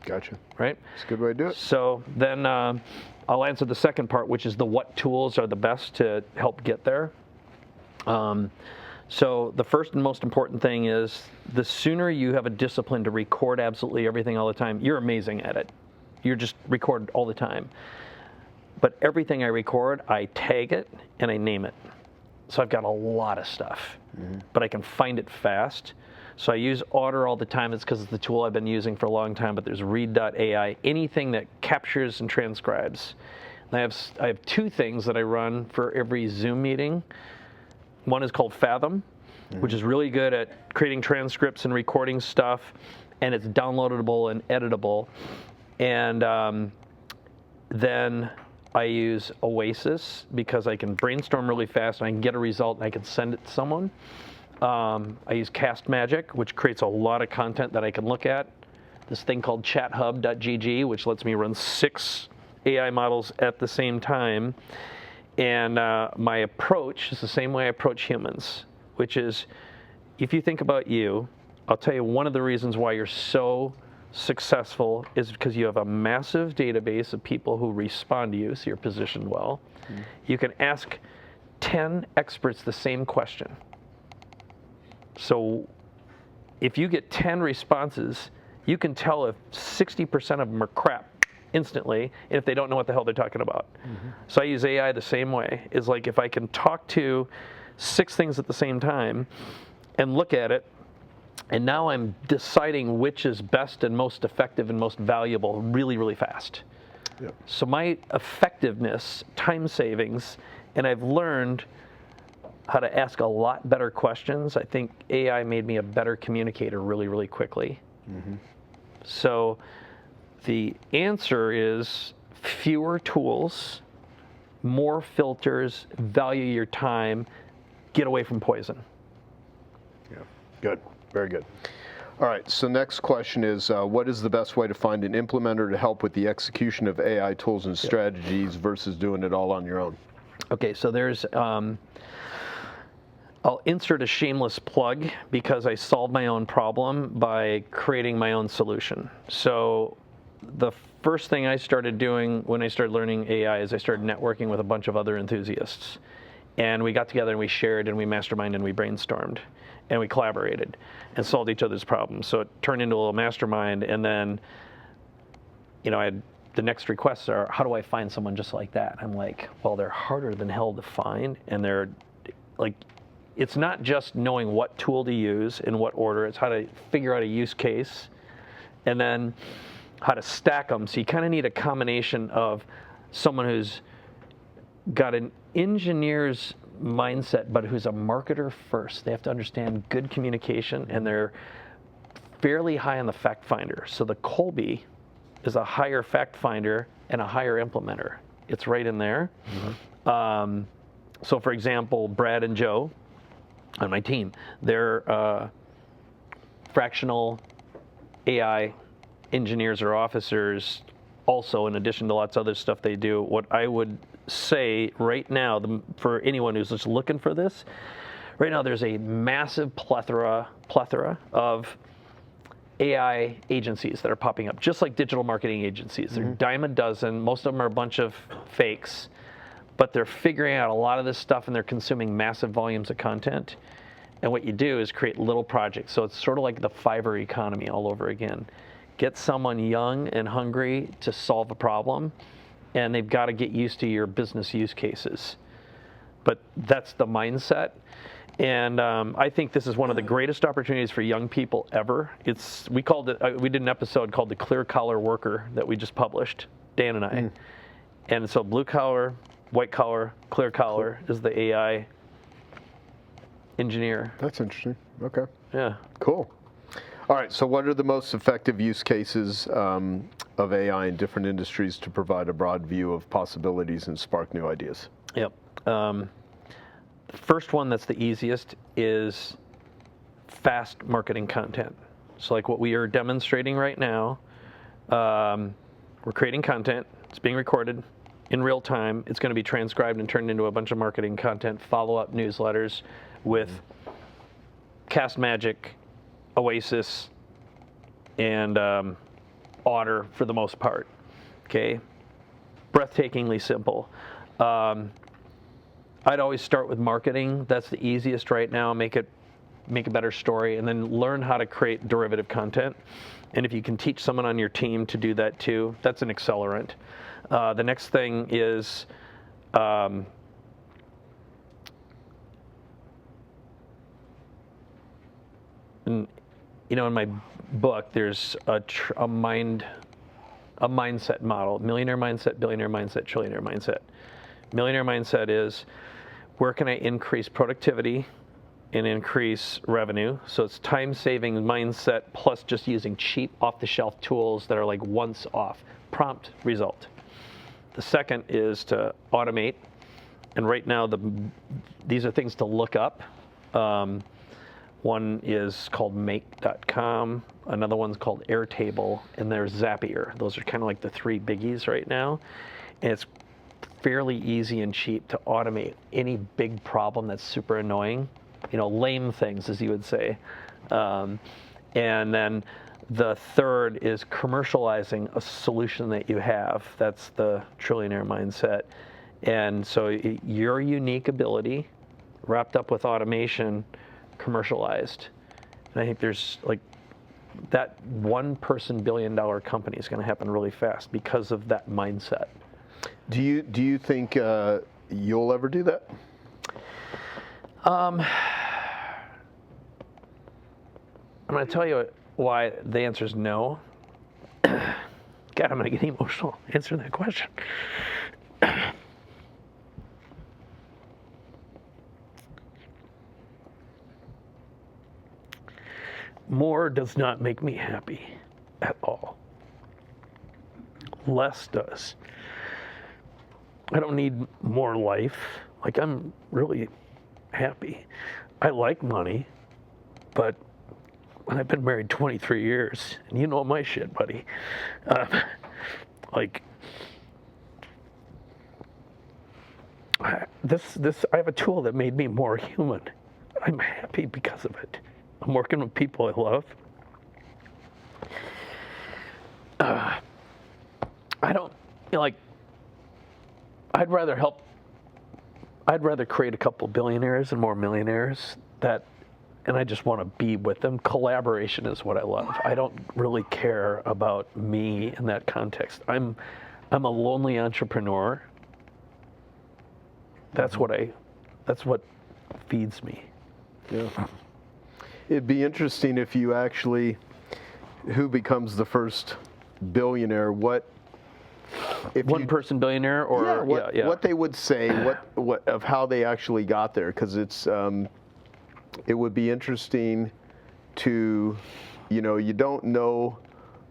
Gotcha. Right? It's a good way to do it. So then I'll answer the second part, which is the what tools are the best to help get there. So the first and most important thing is the sooner you have a discipline to record absolutely everything all the time, you're amazing at it. You're just record all the time. But everything I record, I tag it and I name it. So I've got a lot of stuff, but I can find it fast. So I use Otter all the time. It's because it's the tool I've been using for a long time, but there's read.ai, anything that captures and transcribes. And I have 2 things that I run for every Zoom meeting. One is called Fathom, which is really good at creating transcripts and recording stuff, and it's downloadable and editable. And then I use Oasis because I can brainstorm really fast and I can get a result and I can send it to someone. I use Cast Magic, which creates a lot of content that I can look at. This thing called chathub.gg, which lets me run 6 AI models at the same time. And my approach is the same way I approach humans, which is, if you think about you, I'll tell you one of the reasons why you're so successful is because you have a massive database of people who respond to you, so you're positioned well. You can ask 10 experts the same question. So if you get 10 responses, you can tell if 60% of them are crap instantly, and if they don't know what the hell they're talking about. So I use AI the same way. Is like if I can talk to 6 things at the same time and look at it, and now I'm deciding which is best and most effective and most valuable really, really fast. So my effectiveness, time savings, and I've learned how to ask a lot better questions. I think AI made me a better communicator really, really quickly. So the answer is fewer tools, more filters, value your time, get away from poison. Good. Very good. All right, so next question is, what is the best way to find an implementer to help with the execution of AI tools and strategies versus doing it all on your own? Okay, so there's, I'll insert a shameless plug because I solved my own problem by creating my own solution. So the first thing I started doing when I started learning AI is I started networking with a bunch of other enthusiasts. And we got together and we shared and we masterminded and we brainstormed. And we collaborated and solved each other's problems. So it turned into a little mastermind. And then, I had the next requests are, how do I find someone just like that? I'm like, well, they're harder than hell to find. And they're like, it's not just knowing what tool to use in what order. It's how to figure out a use case and then how to stack them. So you kind of need a combination of someone who's got an engineer's mindset, but who's a marketer first. They have to understand good communication, and they're fairly high on the fact finder. So the Colby is a higher fact finder and a higher implementer. It's right in there. So for example, Brad and Joe on my team, they're fractional AI engineers or officers also, in addition to lots of other stuff they do. What I would say right now, for anyone who's just looking for this, right now there's a massive plethora of AI agencies that are popping up, just like digital marketing agencies. They're dime a dozen. Most of them are a bunch of fakes, but they're figuring out a lot of this stuff and they're consuming massive volumes of content. And what you do is create little projects. So it's sort of like the Fiverr economy all over again. Get someone young and hungry to solve a problem, and they've got to get used to your business use cases. But that's the mindset. And I think this is one of the greatest opportunities for young people ever. We did an episode called The Clear Collar Worker that we just published, Dan and I. And so blue collar, white collar, clear collar is the AI engineer. That's interesting. Okay. Yeah. Cool. All right. So what are the most effective use cases of AI in different industries to provide a broad view of possibilities and spark new ideas? Yep. The first one that's the easiest is fast marketing content. So like what we are demonstrating right now, we're creating content. It's being recorded in real time. It's going to be transcribed and turned into a bunch of marketing content, follow-up newsletters with Cast Magic, Oasis, and Otter for the most part. Okay? Breathtakingly simple. I'd always start with marketing. That's the easiest right now. Make a better story, and then learn how to create derivative content. And if you can teach someone on your team to do that too, that's an accelerant. The next thing is in my book, there's a mindset model: millionaire mindset, billionaire mindset, trillionaire mindset. Millionaire mindset is, where can I increase productivity and increase revenue? So it's time-saving mindset plus just using cheap off-the-shelf tools that are like once off, prompt result. The second is to automate. And right now, these are things to look up. One is called make.com. Another one's called Airtable. And there's Zapier. Those are kind of like the three biggies right now. And it's fairly easy and cheap to automate any big problem that's super annoying, lame things, as you would say. And then the third is commercializing a solution that you have. That's the trillionaire mindset. And so your unique ability wrapped up with automation, commercialized. And I think there's that one-person billion-dollar company is going to happen really fast because of that mindset. Do you think you'll ever do that? I'm going to tell you why the answer is no. God, I'm going to get emotional answering that question. More does not make me happy at all. Less does. I don't need more life. I'm really happy. I like money, but I've been married 23 years, and you know my shit, buddy. I have a tool that made me more human. I'm happy because of it. I'm working with people I love. I don't I'd rather create a couple billionaires and more millionaires and I just want to be with them. Collaboration is what I love. I don't really care about me in that context. I'm a lonely entrepreneur. That's what feeds me. Yeah. It'd be interesting if you actually, who becomes the first billionaire, One-person billionaire, or what they would say, what of how they actually got there, because it would be interesting to, you don't know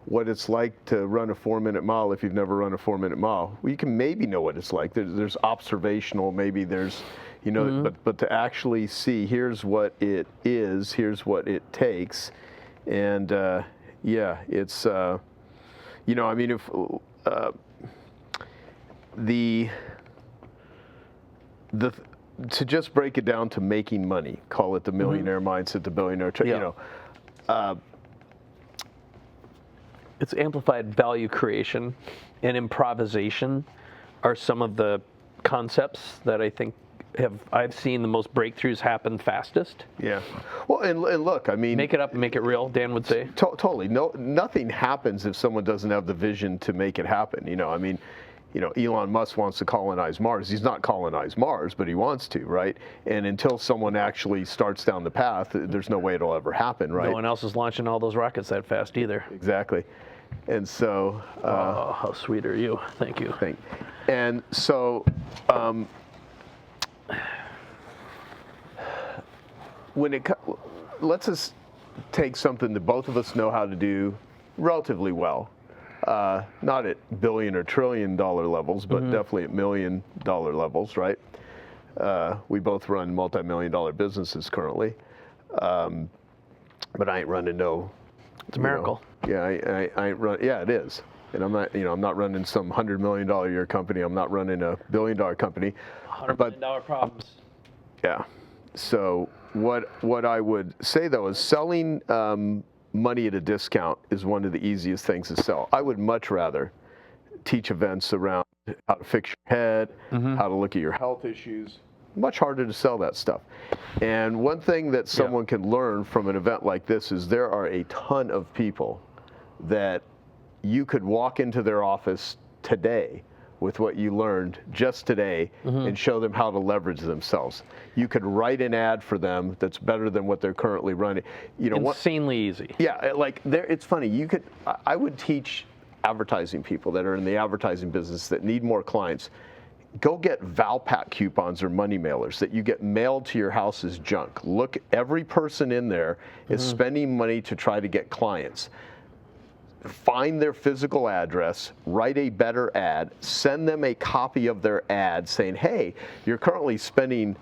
what it's like to run a 4-minute mile if you've never run a 4-minute mile. Well, you can maybe know what it's like. There's observational, maybe there's, but to actually see, here's what it is, here's what it takes, and it's, if to just break it down to making money, call it the millionaire mindset, the billionaire, It's amplified value creation and improvisation are some of the concepts that I think I've seen the most breakthroughs happen fastest. Yeah. Well, and look, I mean, Make it up and make it real, Dan would say. Totally. No, nothing happens if someone doesn't have the vision to make it happen. I mean, Elon Musk wants to colonize Mars. He's not colonized Mars, but he wants to, right? And until someone actually starts down the path, there's no way it'll ever happen, right? No one else is launching all those rockets that fast either. Exactly. And so, oh, how sweet are you? Thank you. And so, let's just take something that both of us know how to do relatively well. Not at billion or trillion dollar levels, but definitely at $1 million levels, right? We both run multi-million-dollar businesses currently, but I ain't running no. It's a miracle. I ain't run. Yeah, it is. And I'm not, I'm not running some $100 million a year company. I'm not running a $1 billion company. $100 million problems. Yeah. So what I would say though is selling money at a discount is one of the easiest things to sell. I would much rather teach events around how to fix your head, how to look at your health issues. Much harder to sell that stuff. And one thing that someone can learn from an event like this is there are a ton of people that you could walk into their office today with what you learned just today and show them how to leverage themselves. You could write an ad for them that's better than what they're currently running. Insanely easy. Yeah, like it's funny. I would teach advertising people that are in the advertising business that need more clients. Go get Valpak coupons or money mailers that you get mailed to your house as junk. Look, every person in there is spending money to try to get clients. Find their physical address, write a better ad, send them a copy of their ad saying, hey, you're currently spending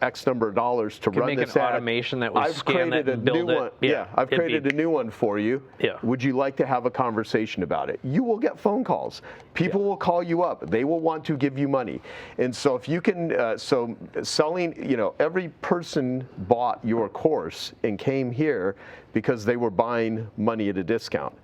X number of dollars to run this ad. Make an automation that will scan it and build it. Yeah, I've created a new one for you. Yeah. Would you like to have a conversation about it? You will get phone calls. People will call you up. They will want to give you money. And so if you can, so selling, every person bought your course and came here because they were buying money at a discount.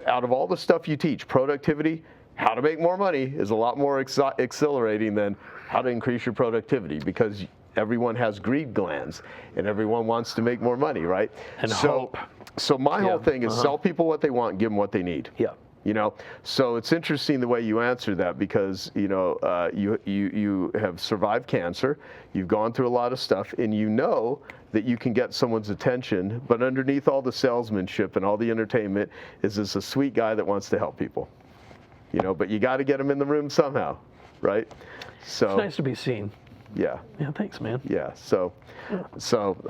Out of all the stuff you teach, productivity, how to make more money is a lot more exhilarating than how to increase your productivity, because everyone has greed glands and everyone wants to make more money, right? And hope. So my whole thing is sell people what they want, give them what they need. Yeah. So it's interesting the way you answer that, because you have survived cancer, you've gone through a lot of stuff, and that you can get someone's attention, but underneath all the salesmanship and all the entertainment is this a sweet guy that wants to help people. But you got to get him in the room somehow, right? So it's nice to be seen. Yeah. Yeah, thanks, man. Yeah. So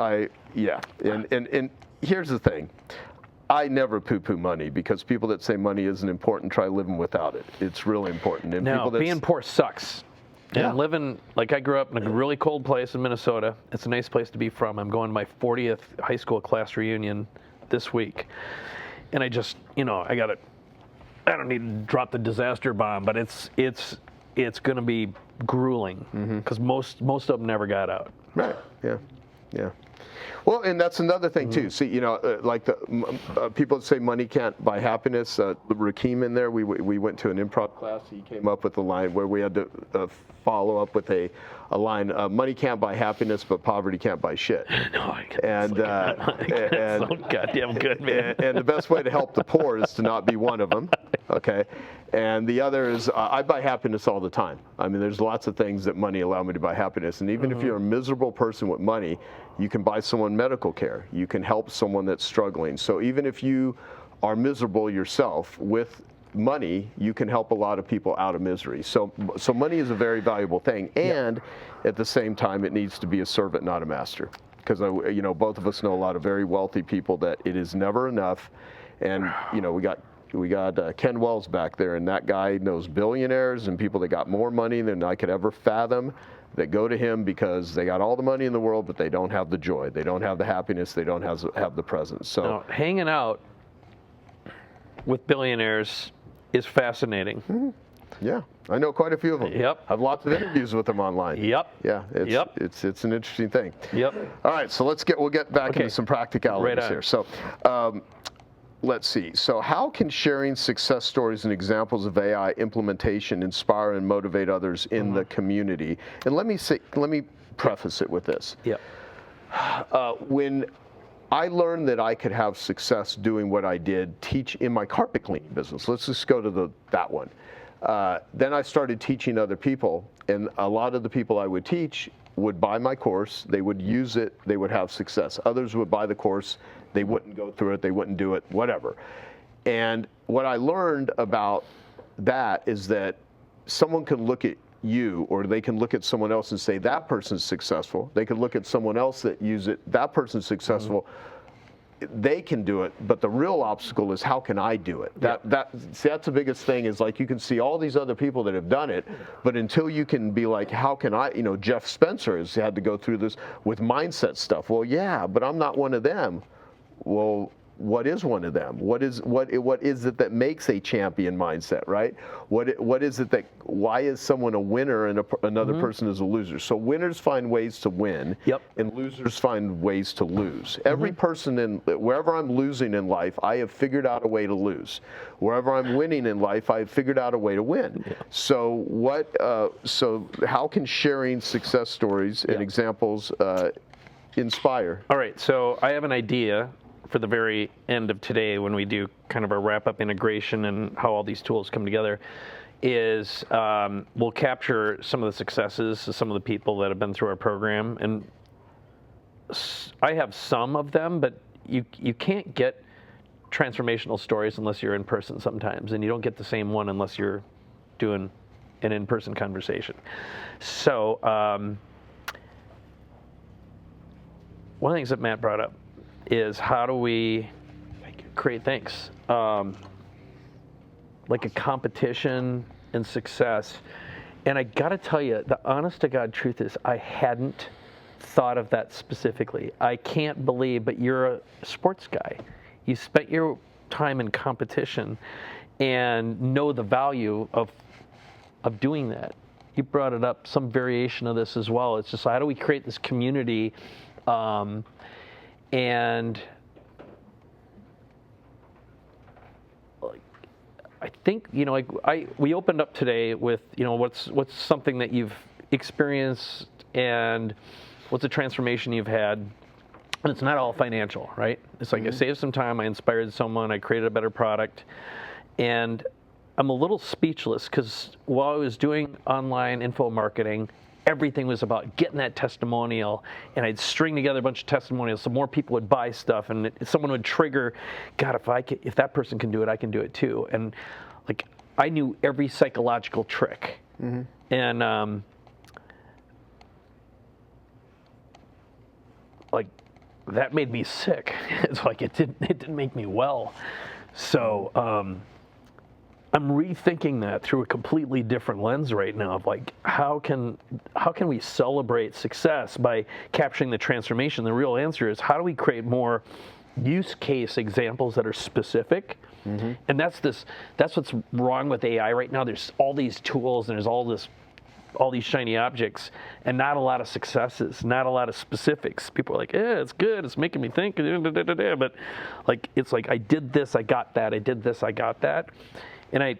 and here's the thing. I never poo-poo money, because people that say money isn't important try living without it. It's really important. And no, being poor sucks. Yeah. And living, like I grew up in a really cold place in Minnesota. It's a nice place to be from. I'm going to my 40th high school class reunion this week. And I just, I don't need to drop the disaster bomb, but it's going to be grueling, because most of them never got out. Right. Yeah. Well, and that's another thing too. See, like the people that say money can't buy happiness. Rakeem in there, we went to an improv class. He came up with a line where we had to follow up with a line: money can't buy happiness, but poverty can't buy shit. No, I can't. And so goddamn good, man. And the best way to help the poor is to not be one of them. Okay. And the other is I buy happiness all the time. I mean, there's lots of things that money allow me to buy happiness. And even if you're a miserable person with money, you can buy someone medical care. You can help someone that's struggling. So even if you are miserable yourself, with money, you can help a lot of people out of misery. So money is a very valuable thing. And at the same time, it needs to be a servant, not a master. Because, both of us know a lot of very wealthy people that it is never enough. And, we got Ken Wells back there, and that guy knows billionaires and people that got more money than I could ever fathom that go to him because they got all the money in the world, but they don't have the joy. They don't have the happiness. They don't have the presence. So now, hanging out with billionaires is fascinating. Yeah, I know quite a few of them. Yep. I have lots of interviews with them online. Yep. Yeah, it's an interesting thing. Yep. All right, so we'll get back into some practicalities here. So let's see. So how can sharing success stories and examples of AI implementation inspire and motivate others in the community? And let me preface it with this. Yep. When I learned that I could have success doing what I did, teach in my carpet cleaning business. Let's just go to that one. Then I started teaching other people, and a lot of the people I would teach would buy my course, they would use it, they would have success. Others would buy the course, they wouldn't go through it, they wouldn't do it, whatever. And what I learned about that is that someone can look at you, or they can look at someone else and say, that person's successful. They can look at someone else that use it, that person's successful. They can do it, but the real obstacle is, how can I do it? See, that's the biggest thing, is like, you can see all these other people that have done it, but until you can be like, how can I, Jeff Spencer has had to go through this with mindset stuff. Well, yeah, but I'm not one of them. Well, what is one of them? What is it that makes a champion mindset, right? What is it that, why is someone a winner and another person is a loser? So winners find ways to win, and losers find ways to lose. Every person wherever I'm losing in life, I have figured out a way to lose. Wherever I'm winning in life, I've figured out a way to win. So so how can sharing success stories and examples inspire? All right, so I have an idea for the very end of today, when we do kind of our wrap-up integration and how all these tools come together, is we'll capture some of the successes of some of the people that have been through our program. And I have some of them, but you can't get transformational stories unless you're in person sometimes, and you don't get the same one unless you're doing an in-person conversation. So one of the things that Matt brought up is, how do we create things like a competition and success? And I gotta tell you, the honest to God truth is, I hadn't thought of that specifically. I can't believe, but you're a sports guy. You spent your time in competition and know the value of doing that. You brought it up, some variation of this as well. It's just, how do we create this community? And I think, we opened up today with, what's something that you've experienced, and what's a transformation you've had. And it's not all financial, right? It's like, I saved some time, I inspired someone, I created a better product. And I'm a little speechless, because while I was doing online info marketing, everything was about getting that testimonial, and I'd string together a bunch of testimonials so more people would buy stuff, and someone would trigger, God, if that person can do it, I can do it too. And like, I knew every psychological trick, and like, that made me sick. It's like, it didn't make me well. So I'm rethinking that through a completely different lens right now, of like, how can we celebrate success by capturing the transformation? The real answer is, how do we create more use case examples that are specific? And that's what's wrong with AI right now. There's all these tools, and there's all these shiny objects, and not a lot of successes, not a lot of specifics. People are like, it's good, it's making me think, but like, it's like, I did this, I got that, I did this, I got that. And I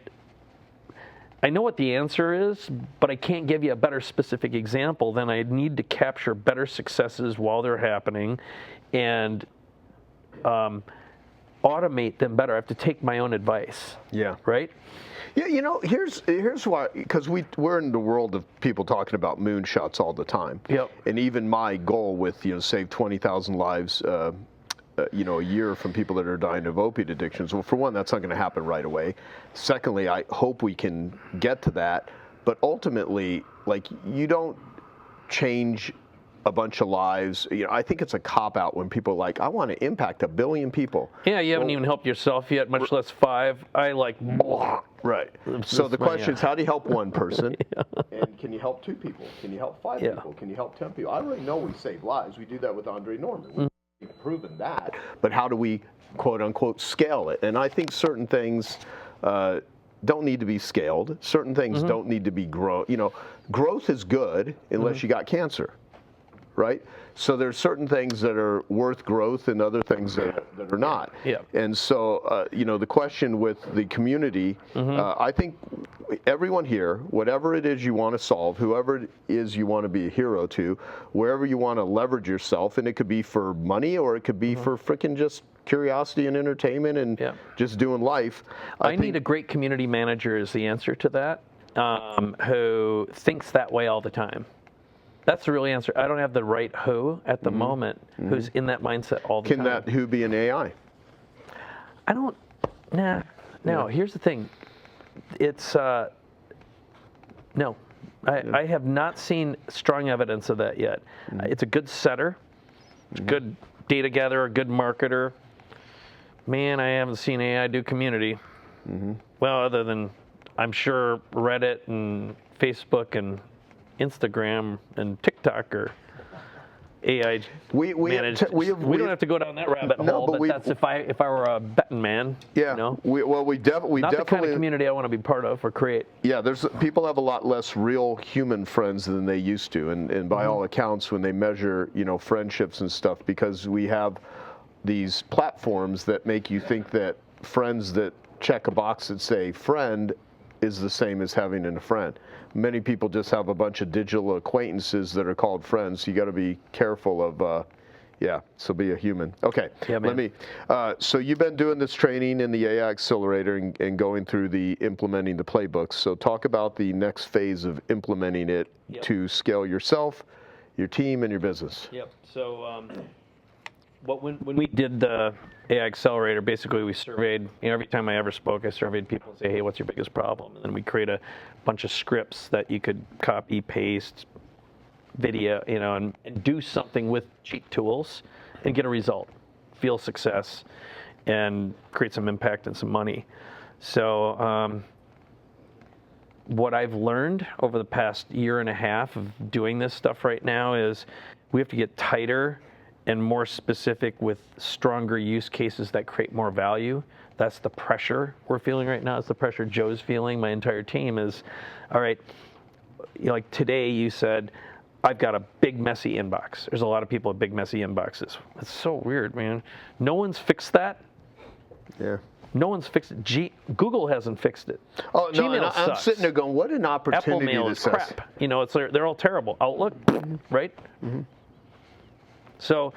know what the answer is, but I can't give you a better specific example. Then I need to capture better successes while they're happening, and automate them better. I have to take my own advice. Yeah. Right? Yeah, here's why, because we're in the world of people talking about moonshots all the time. Yep. And even my goal with, save 20,000 lives a year from people that are dying of opiate addictions. Well, for one, that's not going to happen right away. Secondly, I hope we can get to that. But ultimately, like, you don't change a bunch of lives. I think it's a cop-out when people are like, I want to impact 1 billion people. Yeah, you haven't even helped yourself yet, much less 5. I like, blah. Right. So the question is, how do you help one person? And can you help 2 people? Can you help 5 people? Can you help 10 people? I already know we save lives. We do that with Andre Norman. We've proven that. But how do we, quote unquote, scale it? And I think certain things don't need to be scaled. Certain things don't need to be grown. Growth is good unless you got cancer. right? So there's certain things that are worth growth and other things that are not. Yeah. And so, the question with the community, I think everyone here, whatever it is you want to solve, whoever it is you want to be a hero to, wherever you want to leverage yourself, and it could be for money or it could be for freaking just curiosity and entertainment and just doing life. I need a great community manager is the answer to that, who thinks that way all the time. That's the real answer. I don't have the right who at the moment who's in that mindset all the time. Can that who be an AI? I don't, No, here's the thing. It's, no. I have not seen strong evidence of that yet. It's a good setter. It's a good data gatherer, a good marketer. Man, I haven't seen AI do community. Well, other than, I'm sure, Reddit and Facebook and Instagram and TikTok are AI managed. We don't have to go down that rabbit hole, but that's if I were a betting man. Yeah. We definitely not the kind of community I want to be part of or create. Yeah, people have a lot less real human friends than they used to, and by all accounts, when they measure friendships and stuff, because we have these platforms that make you think that friends that check a box that say friend is the same as having a friend. Many people just have a bunch of digital acquaintances that are called friends. You got to be careful of, so be a human. Okay, so you've been doing this training in the AI Accelerator and going through implementing the playbooks. So talk about the next phase of implementing it to scale yourself, your team, and your business. Yep. So when we did the AI Accelerator, basically we surveyed, every time I ever spoke, I surveyed people and say, hey, what's your biggest problem? And then we create a bunch of scripts that you could copy, paste, video, and do something with cheat tools and get a result, feel success, and create some impact and some money. So what I've learned over the past year and a half of doing this stuff right now is we have to get tighter and more specific with stronger use cases that create more value. That's the pressure we're feeling right now. It's the pressure Joe's feeling. My entire team is, all right, like today you said, I've got a big messy inbox. There's a lot of people with big messy inboxes. It's so weird, man. No one's fixed that. Yeah. No one's fixed it. Google hasn't fixed it. Oh, no, Gmail I'm sucks. sitting there going, what an opportunity Apple Mail this is crap. They're all terrible. Outlook, right? So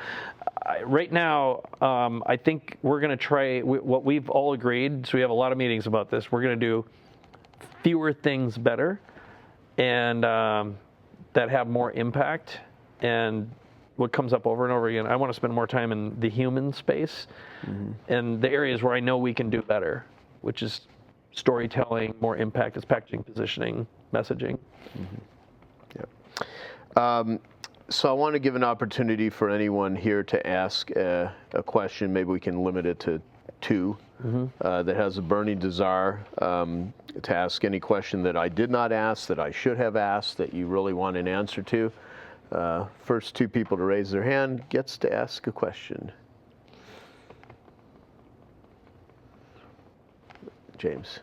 right now, I think we're going to try what we've all agreed. So we have a lot of meetings about this. We're going to do fewer things better and that have more impact. And what comes up over and over again, I want to spend more time in the human space and the areas where I know we can do better, which is storytelling, more impact, it's packaging, positioning, messaging. So I want to give an opportunity for anyone here to ask a question. Maybe we can limit it to two that has a burning desire to ask any question that I did not ask, that I should have asked, that you really want an answer to. First two people to raise their hand gets to ask a question. James.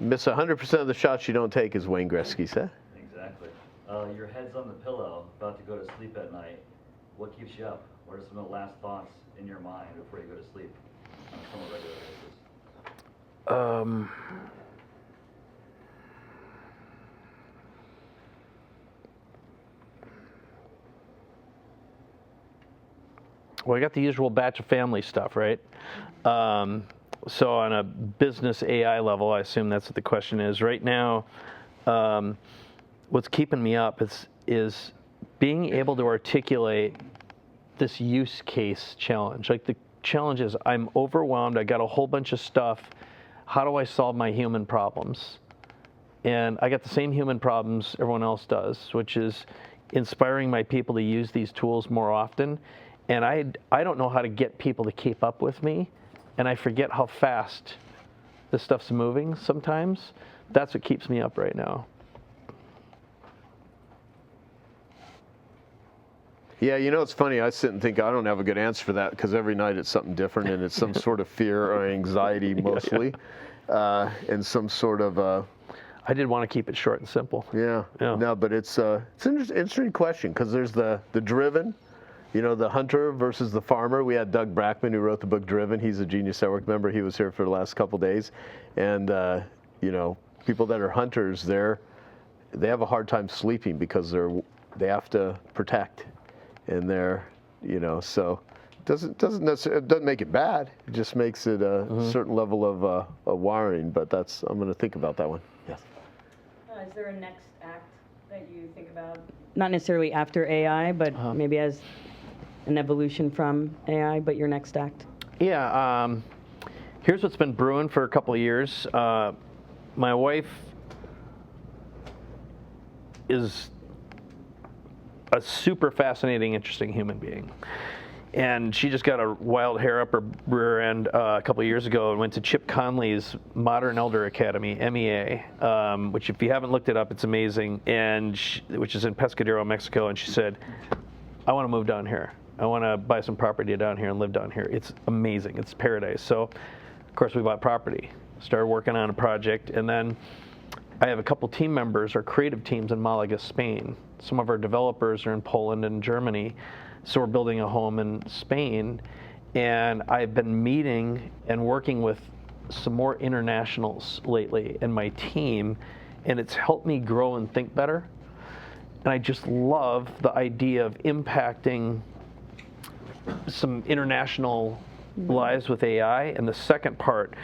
Miss 100% of the shots you don't take, as Wayne Gretzky said. Exactly. Your head's on the pillow, about to go to sleep at night. What keeps you up? What are some of the last thoughts in your mind before you go to sleep on a somewhat regular basis? Well, I got the usual batch of family stuff, right? So on a business AI level, I assume that's what the question is. Right now, what's keeping me up is being able to articulate this use case challenge. Like the challenge is I'm overwhelmed. I got a whole bunch of stuff. How do I solve my human problems? And I got the same human problems everyone else does, which is inspiring my people to use these tools more often. And I don't know how to get people to keep up with me. And I forget how fast this stuff's moving sometimes. That's what keeps me up right now. Yeah, it's funny. I sit and think I don't have a good answer for that because every night it's something different and it's some sort of fear or anxiety mostly, and some sort of. I did want to keep it short and simple. Yeah. Yeah. No, but it's an interesting question because there's the driven, the hunter versus the farmer. We had Doug Brackman who wrote the book Driven. He's a Genius Network member. He was here for the last couple days, and people that are hunters, they have a hard time sleeping because they have to protect, and so it doesn't make it bad. It just makes it a certain level of wiring. But I'm going to think about that one. Yes. Is there a next act that you think about? Not necessarily after AI, but maybe as an evolution from AI, but your next act? Yeah. Here's what's been brewing for a couple of years. My wife is a super fascinating, interesting human being. And she just got a wild hair up her rear end a couple of years ago and went to Chip Conley's Modern Elder Academy, MEA, which if you haven't looked it up, it's amazing, which is in Pescadero, Mexico. And she said, I want to move down here. I want to buy some property down here and live down here. It's amazing. It's paradise. So, of course, we bought property, started working on a project, and then I have a couple team members, our creative teams in Malaga, Spain. Some of our developers are in Poland and Germany. So we're building a home in Spain, and I've been meeting and working with some more internationals lately in my team, and it's helped me grow and think better. And I just love the idea of impacting some international lives with AI. And the second part,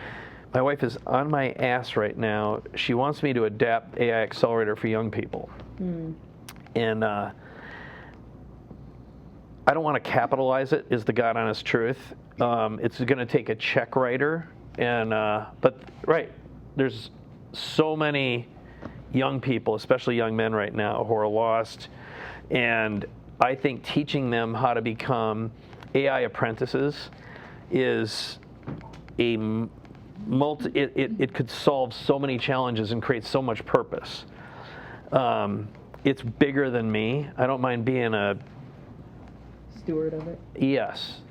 my wife is on my ass right now. She wants me to adapt AI Accelerator for young people. And I don't want to capitalize it, is the God honest truth. It's going to take a check writer, but there's so many young people, especially young men right now, who are lost, and I think teaching them how to become AI apprentices is it could solve so many challenges and create so much purpose. It's bigger than me. I don't mind being a Steward of it? Yes.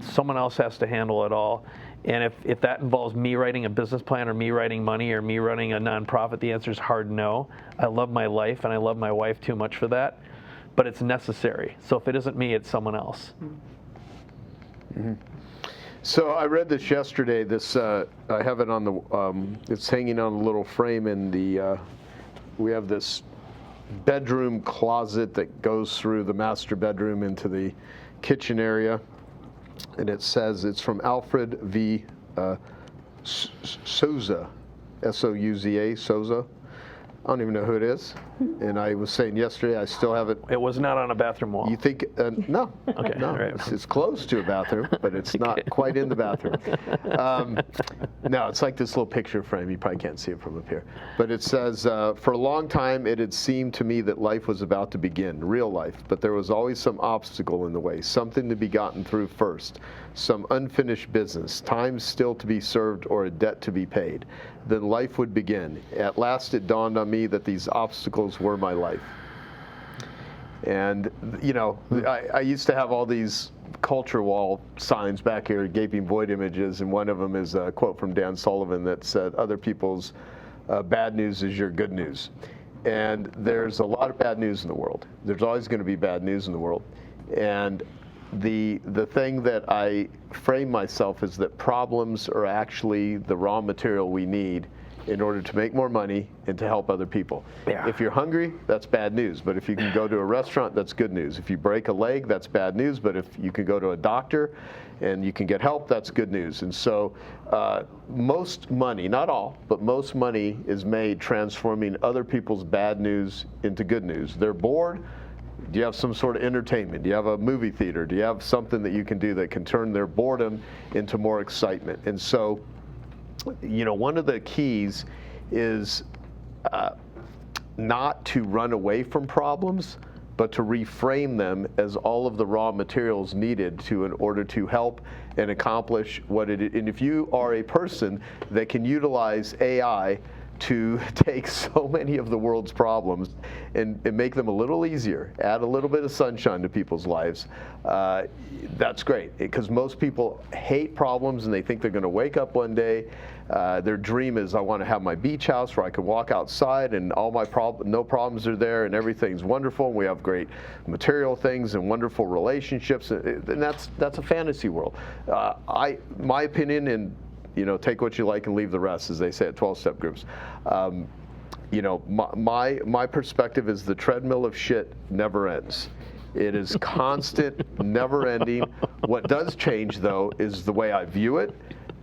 Someone else has to handle it all. And if that involves me writing a business plan or me writing money or me running a nonprofit, the answer is hard no. I love my life and I love my wife too much for that, but it's necessary. So if it isn't me, it's someone else. So I read this yesterday. I have it on the. It's hanging on a little frame in the. We have this bedroom closet that goes through the master bedroom into the kitchen area, and it says it's from Alfred V. Souza, S-O-U-Z-A, Souza. I don't even know who it is. And I was saying yesterday, I still have it. It was not on a bathroom wall. You think, no. Okay, No, right. it's close to a bathroom, but it's not quite in the bathroom. No, it's like this little picture frame. You probably can't see it from up here. But it says, for a long time, it had seemed to me that life was about to begin, real life, but there was always some obstacle in the way, something to be gotten through first, some unfinished business, time still to be served or a debt to be paid. Then life would begin. At last it dawned on me that these obstacles were my life. And, I used to have all these culture wall signs back here, gaping void images, and one of them is a quote from Dan Sullivan that said, other people's bad news is your good news. And there's a lot of bad news in the world. There's always going to be bad news in the world. And the thing that I frame myself is that problems are actually the raw material we need in order to make more money and to help other people. Yeah. If you're hungry, that's bad news. But if you can go to a restaurant, that's good news. If you break a leg, that's bad news. But if you can go to a doctor and you can get help, that's good news. And so most money, not all, but most money is made transforming other people's bad news into good news. They're bored. Do you have some sort of entertainment? Do you have a movie theater? Do you have something that you can do that can turn their boredom into more excitement? And so, one of the keys is not to run away from problems, but to reframe them as all of the raw materials needed in order to help and accomplish what it is. And if you are a person that can utilize AI to take so many of the world's problems and make them a little easier, add a little bit of sunshine to people's lives, that's great. Because most people hate problems and they think they're going to wake up one day. Their dream is, I want to have my beach house where I can walk outside and all my no problems are there and everything's wonderful. And we have great material things and wonderful relationships, and that's a fantasy world. My opinion, and take what you like and leave the rest, as they say at 12-step groups. My perspective is the treadmill of shit never ends. It is constant, never ending. What does change, though, is the way I view it,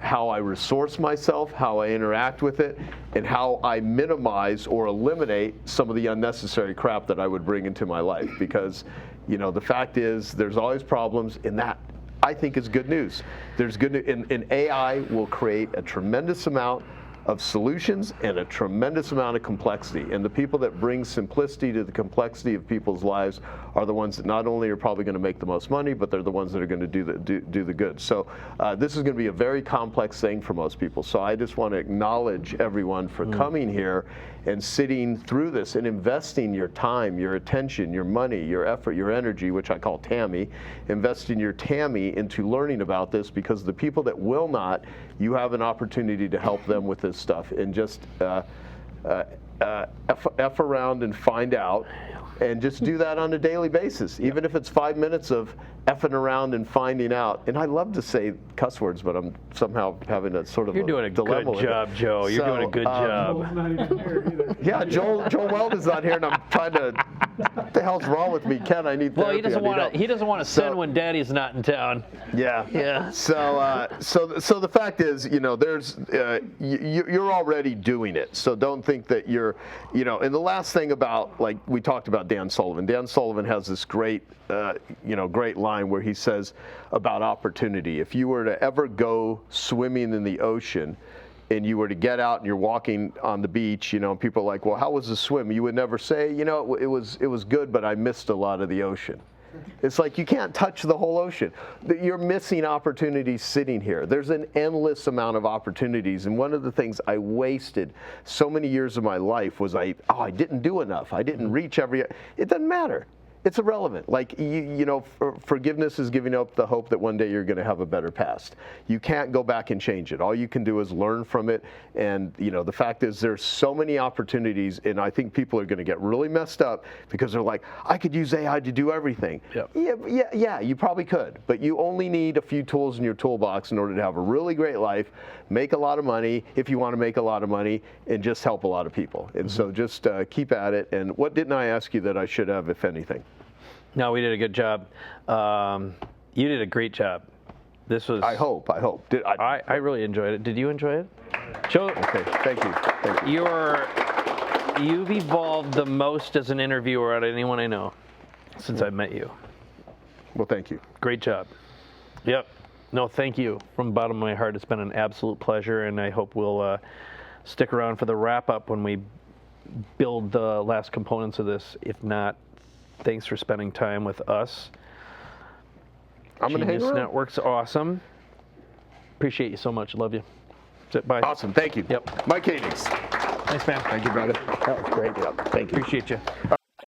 how I resource myself, how I interact with it, and how I minimize or eliminate some of the unnecessary crap that I would bring into my life. Because, the fact is, there's always problems, and that, I think, is good news. There's good news, and AI will create a tremendous amount of solutions and a tremendous amount of complexity. And the people that bring simplicity to the complexity of people's lives are the ones that not only are probably going to make the most money, but they're the ones that are going to do the good. So this is going to be a very complex thing for most people. So I just want to acknowledge everyone for coming here and sitting through this and investing your time, your attention, your money, your effort, your energy, which I call TAMI, investing your TAMI into learning about this, because the people that will not, you have an opportunity to help them with this stuff, and just F around and find out, and just do that on a daily basis, even if it's 5 minutes of effing around and finding out. And I love to say cuss words, but I'm somehow having a sort of You're doing a dilemma good job, Joe. You're doing a good job. Yeah, Joel Weldon's not here, and I'm trying to. What the hell's wrong with me, Ken? I need therapy. Well, he doesn't want to send when Daddy's not in town. Yeah. Yeah. So the fact is, there's you're already doing it. So don't think that you're, And the last thing about, like we talked about Dan Sullivan. Dan Sullivan has this great line where he says about opportunity. If you were to ever go swimming in the ocean, and you were to get out and you're walking on the beach, and people are like, well, how was the swim? You would never say, it was good, but I missed a lot of the ocean. It's like you can't touch the whole ocean. You're missing opportunities sitting here. There's an endless amount of opportunities, and one of the things I wasted so many years of my life was I didn't do enough. I didn't reach every. It doesn't matter. It's irrelevant. Like, forgiveness is giving up the hope that one day you're going to have a better past. You can't go back and change it. All you can do is learn from it. And, the fact is there's so many opportunities, and I think people are going to get really messed up because they're like, I could use AI to do everything. Yep. Yeah, you probably could. But you only need a few tools in your toolbox in order to have a really great life, make a lot of money if you want to make a lot of money, and just help a lot of people. And so just keep at it. And what didn't I ask you that I should have, if anything? No, we did a good job. You did a great job. This was. I hope. I really enjoyed it. Did you enjoy it, Joe? Okay. Thank you. You've evolved the most as an interviewer out of anyone I know since I met you. Well, thank you. Great job. Yep. No, thank you from the bottom of my heart. It's been an absolute pleasure, and I hope we'll stick around for the wrap up when we build the last components of this. If not, thanks for spending time with us. I'm going to hang Genius around. Network's awesome. Appreciate you so much. Love you. That's it. Bye. Awesome. Thank you. Yep. Mike Koenigs. Thanks, man. Thank you, brother. That was great. Yep. Thank you. Appreciate you.